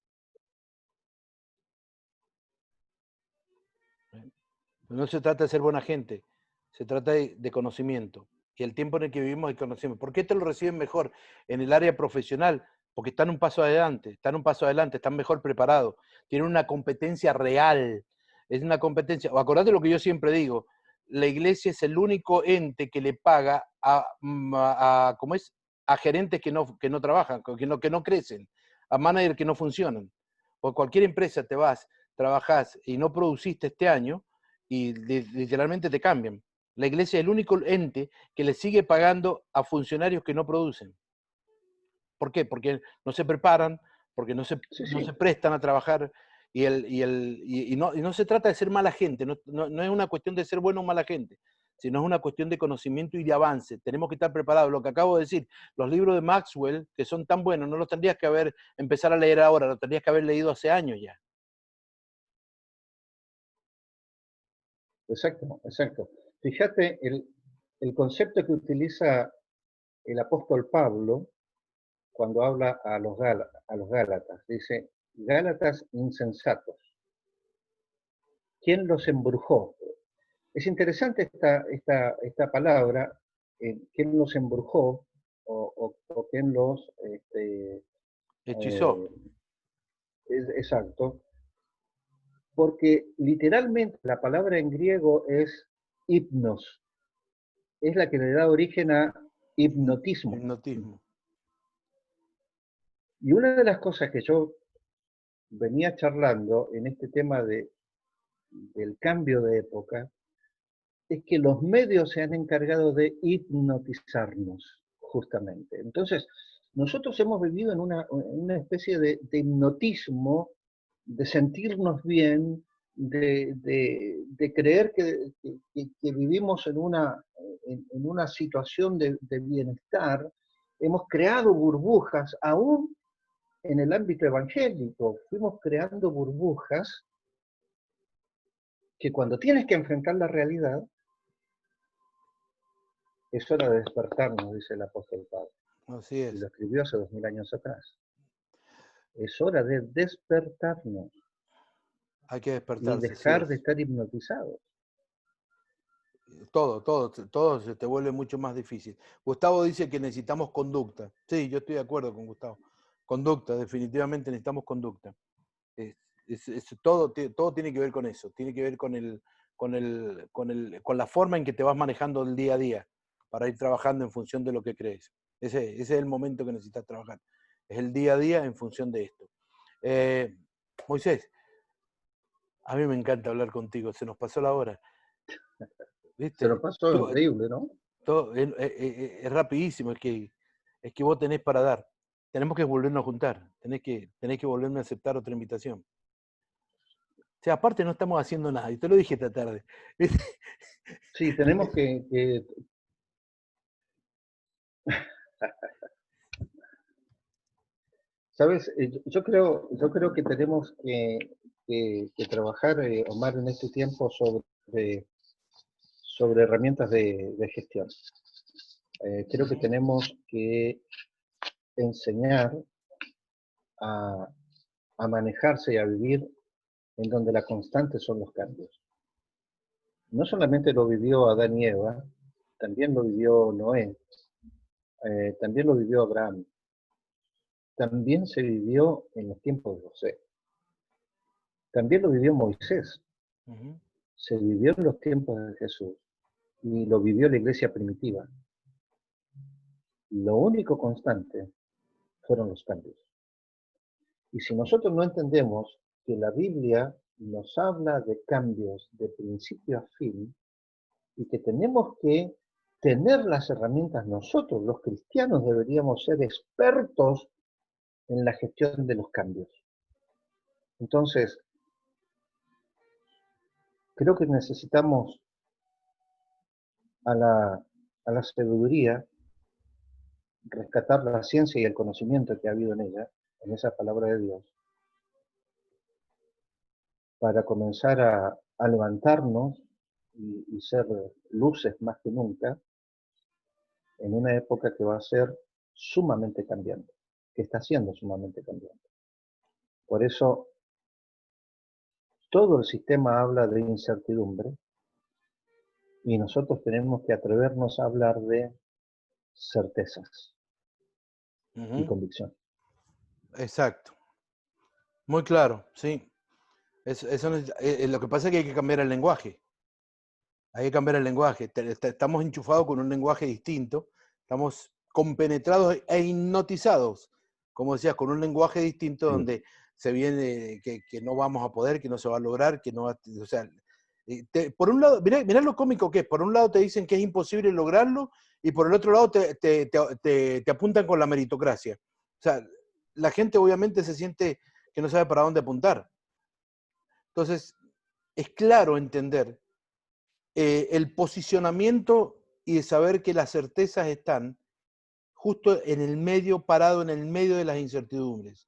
No se trata de ser buena gente, se trata de conocimiento. Y el tiempo en el que vivimos hay conocimiento. ¿Por qué te lo reciben mejor en el área profesional? Porque están un paso adelante, están mejor preparados, tienen una competencia real. Es una competencia. O acordate lo que yo siempre digo, la iglesia es el único ente que le paga ¿cómo es? A gerentes que no trabajan, que no crecen, a managers que no funcionan. Por cualquier empresa te vas, trabajás y no produciste este año, y literalmente te cambian. La iglesia es el único ente que le sigue pagando a funcionarios que no producen. ¿Por qué? Porque no se preparan, porque sí, no se sí, prestan a trabajar y no se trata de ser mala gente, no es una cuestión de ser bueno o mala gente, sino es una cuestión de conocimiento y de avance. Tenemos que estar preparados. Lo que acabo de decir, los libros de Maxwell, que son tan buenos, no los tendrías que empezar a leer ahora, los tendrías que haber leído hace años ya. exacto, exacto. Fíjate el concepto que utiliza el apóstol Pablo, cuando habla a los Gálatas, dice, Gálatas insensatos, ¿quién los embrujó? Es interesante esta palabra, ¿quién los embrujó? O quién los, Hechizó. exacto, porque literalmente la palabra en griego es hipnos, es la que le da origen a hipnotismo. Hipnotismo. Y una de las cosas que yo venía charlando en este tema del cambio de época es que los medios se han encargado de hipnotizarnos, justamente. Entonces, nosotros hemos vivido en una especie de hipnotismo, de sentirnos bien, de creer que vivimos en una situación de bienestar. Hemos creado burbujas, aún en el ámbito evangélico, fuimos creando burbujas que cuando tienes que enfrentar la realidad, es hora de despertarnos, dice el apóstol Pablo. Así Y es. lo escribió hace 2000 años atrás. Es hora de despertarnos Hay que y despertarse, sí dejar de es. estar hipnotizados. Todo se te vuelve mucho más difícil. Gustavo dice que necesitamos conducta. Sí, yo estoy de acuerdo con Gustavo. Conducta, definitivamente necesitamos conducta. Todo tiene que ver con eso, tiene que ver con la forma en que te vas manejando el día a día para ir trabajando en función de lo que crees. Ese es el momento que necesitas trabajar. Es el día a día en función de esto. Moisés, a mí me encanta hablar contigo, se nos pasó la hora. Se lo ¿Viste? pasó increíble, ¿no? Es rapidísimo, es que vos tenés para dar. Tenemos que volvernos a juntar, tenés que volverme a aceptar otra invitación. O sea, aparte no estamos haciendo nada, y te lo dije esta tarde. Sí, tenemos que ¿sabes? Yo creo que tenemos que trabajar, Omar, en este tiempo sobre herramientas de gestión. Creo que tenemos que enseñar a, a manejarse y a vivir en donde la constante son los cambios. No solamente lo vivió Adán y Eva, también lo vivió Noé, también lo vivió Abraham, también se vivió en los tiempos de José, también lo vivió Moisés, Uh-huh. se vivió en los tiempos de Jesús y lo vivió la iglesia primitiva. Lo único constante fueron los cambios. Y si nosotros no entendemos que la Biblia nos habla de cambios de principio a fin y que tenemos que tener las herramientas nosotros, los cristianos, deberíamos ser expertos en la gestión de los cambios. Entonces, creo que necesitamos a la sabiduría rescatar la ciencia y el conocimiento que ha habido en ella, en esa palabra de Dios, para comenzar a levantarnos y ser luces más que nunca en una época que va a ser sumamente cambiante, que está siendo sumamente cambiante. Por eso, todo el sistema habla de incertidumbre y nosotros tenemos que atrevernos a hablar de certezas y Uh-huh. convicción. Exacto. Muy claro, sí. Lo que pasa es que hay que cambiar el lenguaje. Hay que cambiar el lenguaje. Estamos enchufados con un lenguaje distinto. Estamos compenetrados e hipnotizados, como decías, con un lenguaje distinto Sí. donde se viene que no vamos a poder, que no se va a lograr, que no va, o sea, por un lado, mirá lo cómico que es, por un lado te dicen que es imposible lograrlo y por el otro lado te apuntan con la meritocracia. O sea, la gente obviamente se siente que no sabe para dónde apuntar. Entonces, es claro entender el posicionamiento y de saber que las certezas están justo en el medio, parado en el medio de las incertidumbres.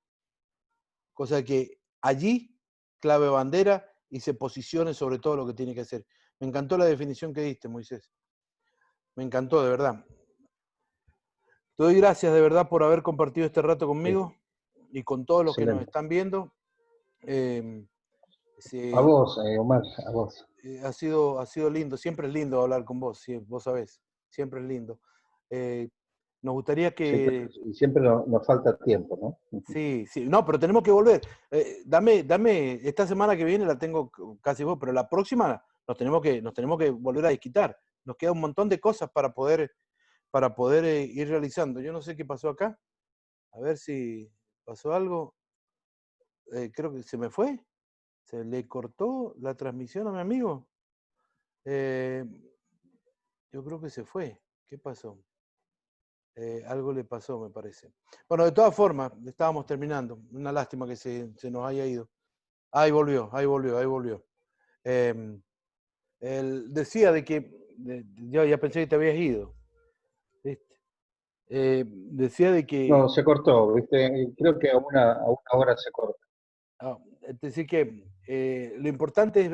Cosa que allí clave bandera y se posicione sobre todo lo que tiene que hacer. Me encantó la definición que diste, Moisés. Me encantó, de verdad. Te doy gracias de verdad por haber compartido este rato Sí, conmigo y con todos los que nos excelente. están viendo. Eh, A sí, vos, Omar, a vos. ha sido lindo, siempre es lindo hablar con vos, sí, vos sabés, siempre es lindo. Eh, nos gustaría Siempre, que, y siempre nos falta tiempo, ¿no? sí, sí, no, pero tenemos que volver. Dame, esta semana que viene la tengo casi vos, pero la próxima nos tenemos que volver a desquitar. Nos queda un montón de cosas para poder ir realizando. Yo no sé qué pasó acá, a ver si pasó algo. Creo que se me fue, se le cortó la transmisión a mi amigo. Eh, yo creo que se fue. ¿Qué pasó? Algo le pasó, me parece. Bueno, de todas formas, estábamos terminando. Una lástima que se nos haya ido. Ahí volvió, ahí volvió, ahí volvió. Em, él decía de que, yo ya pensé que te habías ido, ¿viste? Decía de que, No, se cortó, ¿viste? Creo que a una hora se corta. ah, es decir que lo importante es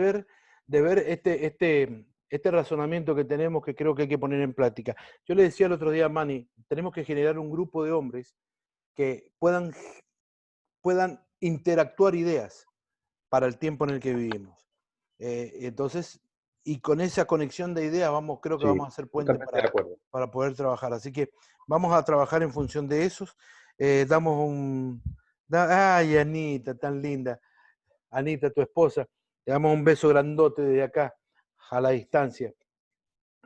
de ver este razonamiento que tenemos que creo que hay que poner en práctica. Yo le decía el otro día a Manny, tenemos que generar un grupo de hombres que puedan interactuar ideas para el tiempo en el que vivimos. Entonces, y con esa conexión de ideas creo que vamos Sí, a hacer puente totalmente de acuerdo. para poder trabajar. Así que vamos a trabajar en función de esos. Damos ay, Anita, tan linda. Anita, tu esposa. Le damos un beso grandote desde acá, a la distancia.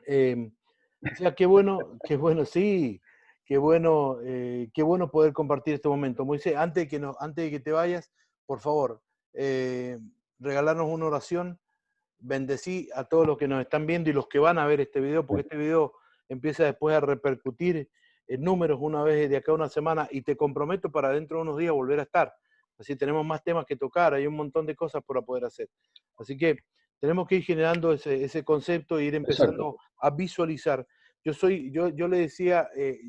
Eh, Decía, qué bueno, sí, qué bueno poder compartir este momento. Moisés, antes de que te vayas, por favor, eh, regalarnos una oración, bendecí a todos los que nos están viendo y los que van a ver este video, porque este video empieza después a repercutir en números una vez de acá a una semana y te comprometo para dentro de unos días volver a estar. Así tenemos más temas que tocar, hay un montón de cosas por poder hacer. Así que tenemos que ir generando ese concepto e ir Exacto. empezando a visualizar. Yo le decía,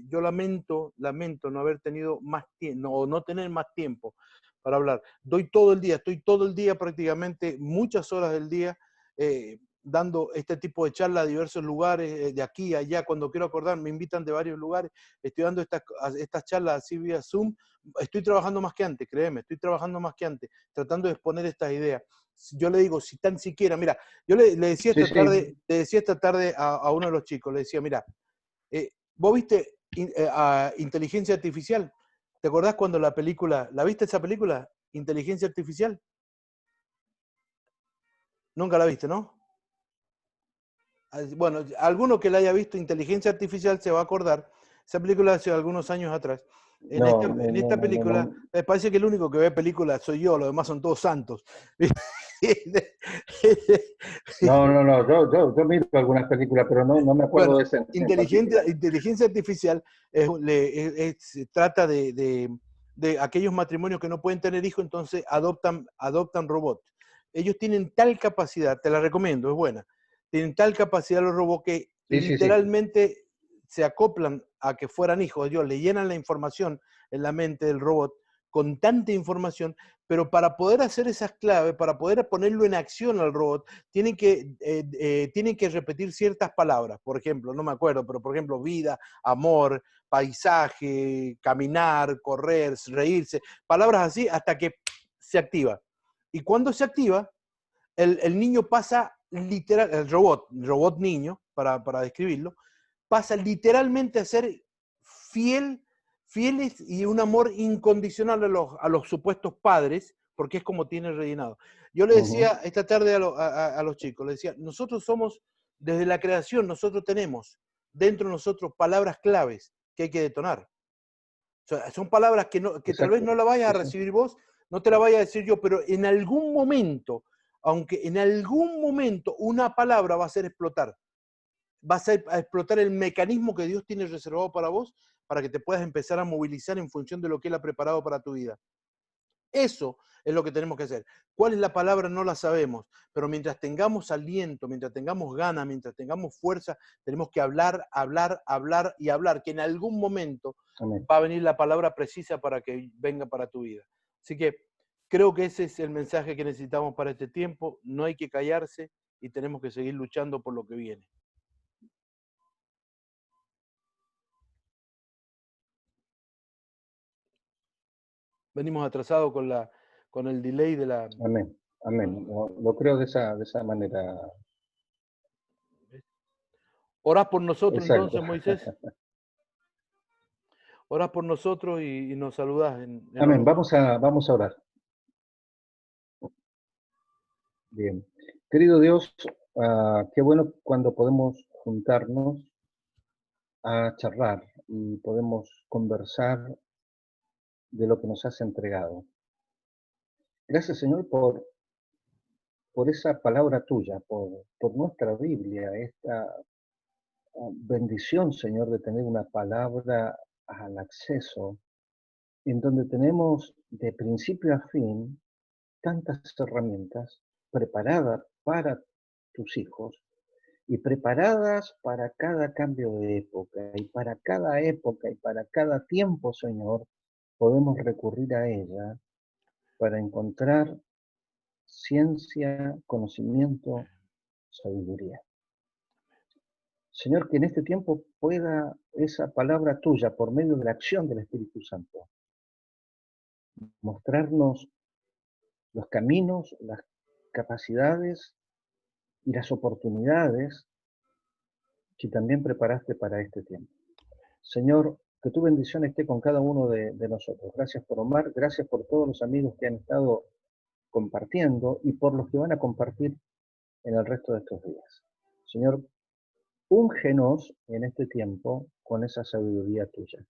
yo lamento no haber tenido más tiempo, o no tener más tiempo para hablar. Estoy todo el día prácticamente, muchas horas del día, dando este tipo de charlas a diversos lugares, de aquí a allá, cuando quiero acordar, me invitan de varios lugares, estoy dando estas charlas así vía Zoom, estoy trabajando más que antes, créeme, estoy trabajando más que antes, tratando de exponer estas ideas. Yo le digo, si tan siquiera, mira, yo Sí, sí. le decía esta tarde a uno de los chicos, le decía, mira, vos viste a Inteligencia Artificial, ¿te acordás cuando la viste esa película, Inteligencia Artificial? Nunca la viste, ¿no? Bueno, alguno que la haya visto Inteligencia Artificial se va a acordar, esa película hace algunos años atrás. No, no, En no, esta no, no, película, no. parece que el único que ve películas soy yo, los demás son todos santos. No, yo miro algunas películas, pero no me acuerdo Bueno, de ese en particular. inteligencia artificial se trata de aquellos matrimonios que no pueden tener hijos, entonces adoptan robots. Ellos tienen tal capacidad, te la recomiendo, es buena, tienen tal capacidad los robots que Sí, sí, sí. literalmente se acoplan a que fueran hijos. Ellos le llenan la información en la mente del robot con tanta información, pero para poder hacer esas claves, para poder ponerlo en acción al robot, tienen que repetir ciertas palabras. Por ejemplo, no me acuerdo, pero por ejemplo, vida, amor, paisaje, caminar, correr, reírse, palabras así hasta que se activa. Y cuando se activa, el niño pasa literal, el robot niño, para describirlo, pasa literalmente a ser fiel, fieles y un amor incondicional a los supuestos padres, porque es como tiene rellenado. Yo le Ujú. decía esta tarde a los chicos, le decía, nosotros somos, desde la creación, nosotros tenemos dentro de nosotros palabras claves que hay que detonar. O sea, son palabras que tal vez Exacto. no la vayas Sí, a sí. recibir vos, no te la vaya a decir yo, pero en algún momento, aunque en algún momento una palabra va a hacer explotar, a explotar el mecanismo que Dios tiene reservado para vos, para que te puedas empezar a movilizar en función de lo que Él ha preparado para tu vida. Eso es lo que tenemos que hacer. ¿Cuál es la palabra? No la sabemos, pero mientras tengamos aliento, mientras tengamos ganas, mientras tengamos fuerza, tenemos que hablar, hablar, hablar y hablar, que en algún momento Amén. va a venir la palabra precisa para que venga para tu vida. Así que creo que ese es el mensaje que necesitamos para este tiempo. No hay que callarse y tenemos que seguir luchando por lo que viene. Venimos atrasados con el delay de la... Amén, amén. Lo creo de esa manera. Orás por nosotros Exacto. entonces, Moisés. Orás por nosotros y nos saludás en Amén. oración. Vamos a orar. Bien. Querido Dios, qué bueno cuando podemos juntarnos a charlar y podemos conversar de lo que nos has entregado. Gracias, Señor, por esa palabra tuya, por nuestra Biblia, esta bendición, Señor, de tener una palabra al acceso, en donde tenemos de principio a fin tantas herramientas preparadas para tus hijos y preparadas para cada cambio de época y para cada época y para cada tiempo, Señor, podemos recurrir a ella para encontrar ciencia, conocimiento, sabiduría. Señor, que en este tiempo pueda esa palabra tuya, por medio de la acción del Espíritu Santo, mostrarnos los caminos, las capacidades y las oportunidades que también preparaste para este tiempo. Señor, que tu bendición esté con cada uno de nosotros. Gracias por Omar, gracias por todos los amigos que han estado compartiendo y por los que van a compartir en el resto de estos días. Señor, úngenos en este tiempo con esa sabiduría tuya.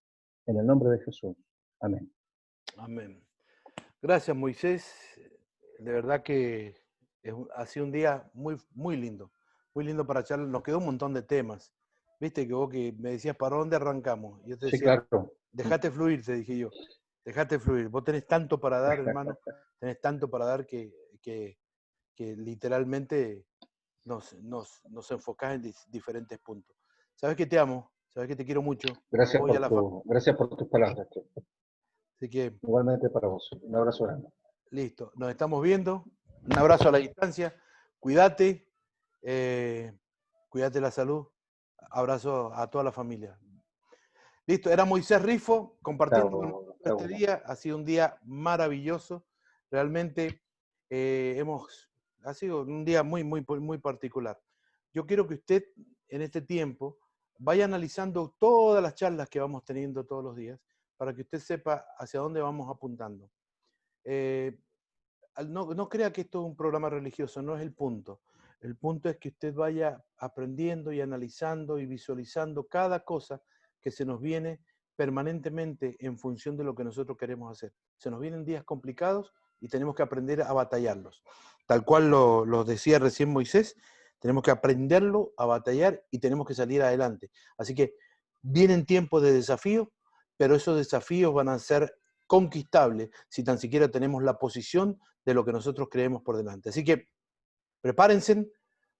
En el nombre de Jesús. Amén. Amén. Gracias, Moisés. De verdad que ha sido un día muy lindo para charlar. Nos quedó un montón de temas. Viste que vos que me decías, ¿para dónde arrancamos? Y yo te Sí, decía, claro. dejate fluir, te dije yo. Dejate fluir. Vos tenés tanto para dar, hermano. Tenés tanto para dar que literalmente nos enfocás en diferentes puntos. Sabes que te amo, sabes que te quiero mucho. Gracias Voy a la gracias por tus palabras. Así que, Igualmente para vos. Un abrazo grande. listo. Nos estamos viendo. Un abrazo a la distancia. Cuídate. Cuídate la salud. Abrazo a toda la familia. Listo, era Moisés Rifo compartiendo con nosotros Chao. este día. Ha sido un día maravilloso. Realmente ha sido un día muy particular. Yo quiero que usted en este tiempo vaya analizando todas las charlas que vamos teniendo todos los días para que usted sepa hacia dónde vamos apuntando. No crea que esto es un programa religioso, no es el punto. El punto es que usted vaya aprendiendo y analizando y visualizando cada cosa que se nos viene permanentemente en función de lo que nosotros queremos hacer. Se nos vienen días complicados y tenemos que aprender a batallarlos. Tal cual lo decía recién Moisés, tenemos que aprenderlo a batallar y tenemos que salir adelante. Así que vienen tiempos de desafío, pero esos desafíos van a ser conquistables si tan siquiera tenemos la posición de lo que nosotros creemos por delante. Así que prepárense,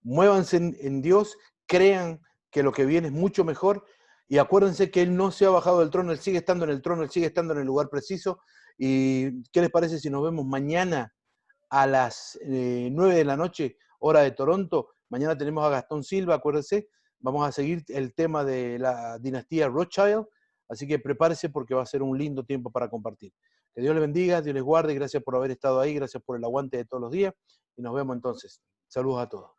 muévanse en Dios, crean que lo que viene es mucho mejor y acuérdense que Él no se ha bajado del trono, Él sigue estando en el trono, Él sigue estando en el lugar preciso. ¿Y qué les parece si nos vemos mañana a las 9 de la noche, hora de Toronto? Mañana tenemos a Gastón Silva, acuérdense, vamos a seguir el tema de la dinastía Rothschild, así que prepárese porque va a ser un lindo tiempo para compartir. Que Dios les bendiga, Dios les guarde, gracias por haber estado ahí, gracias por el aguante de todos los días y nos vemos entonces. Saludos a todos.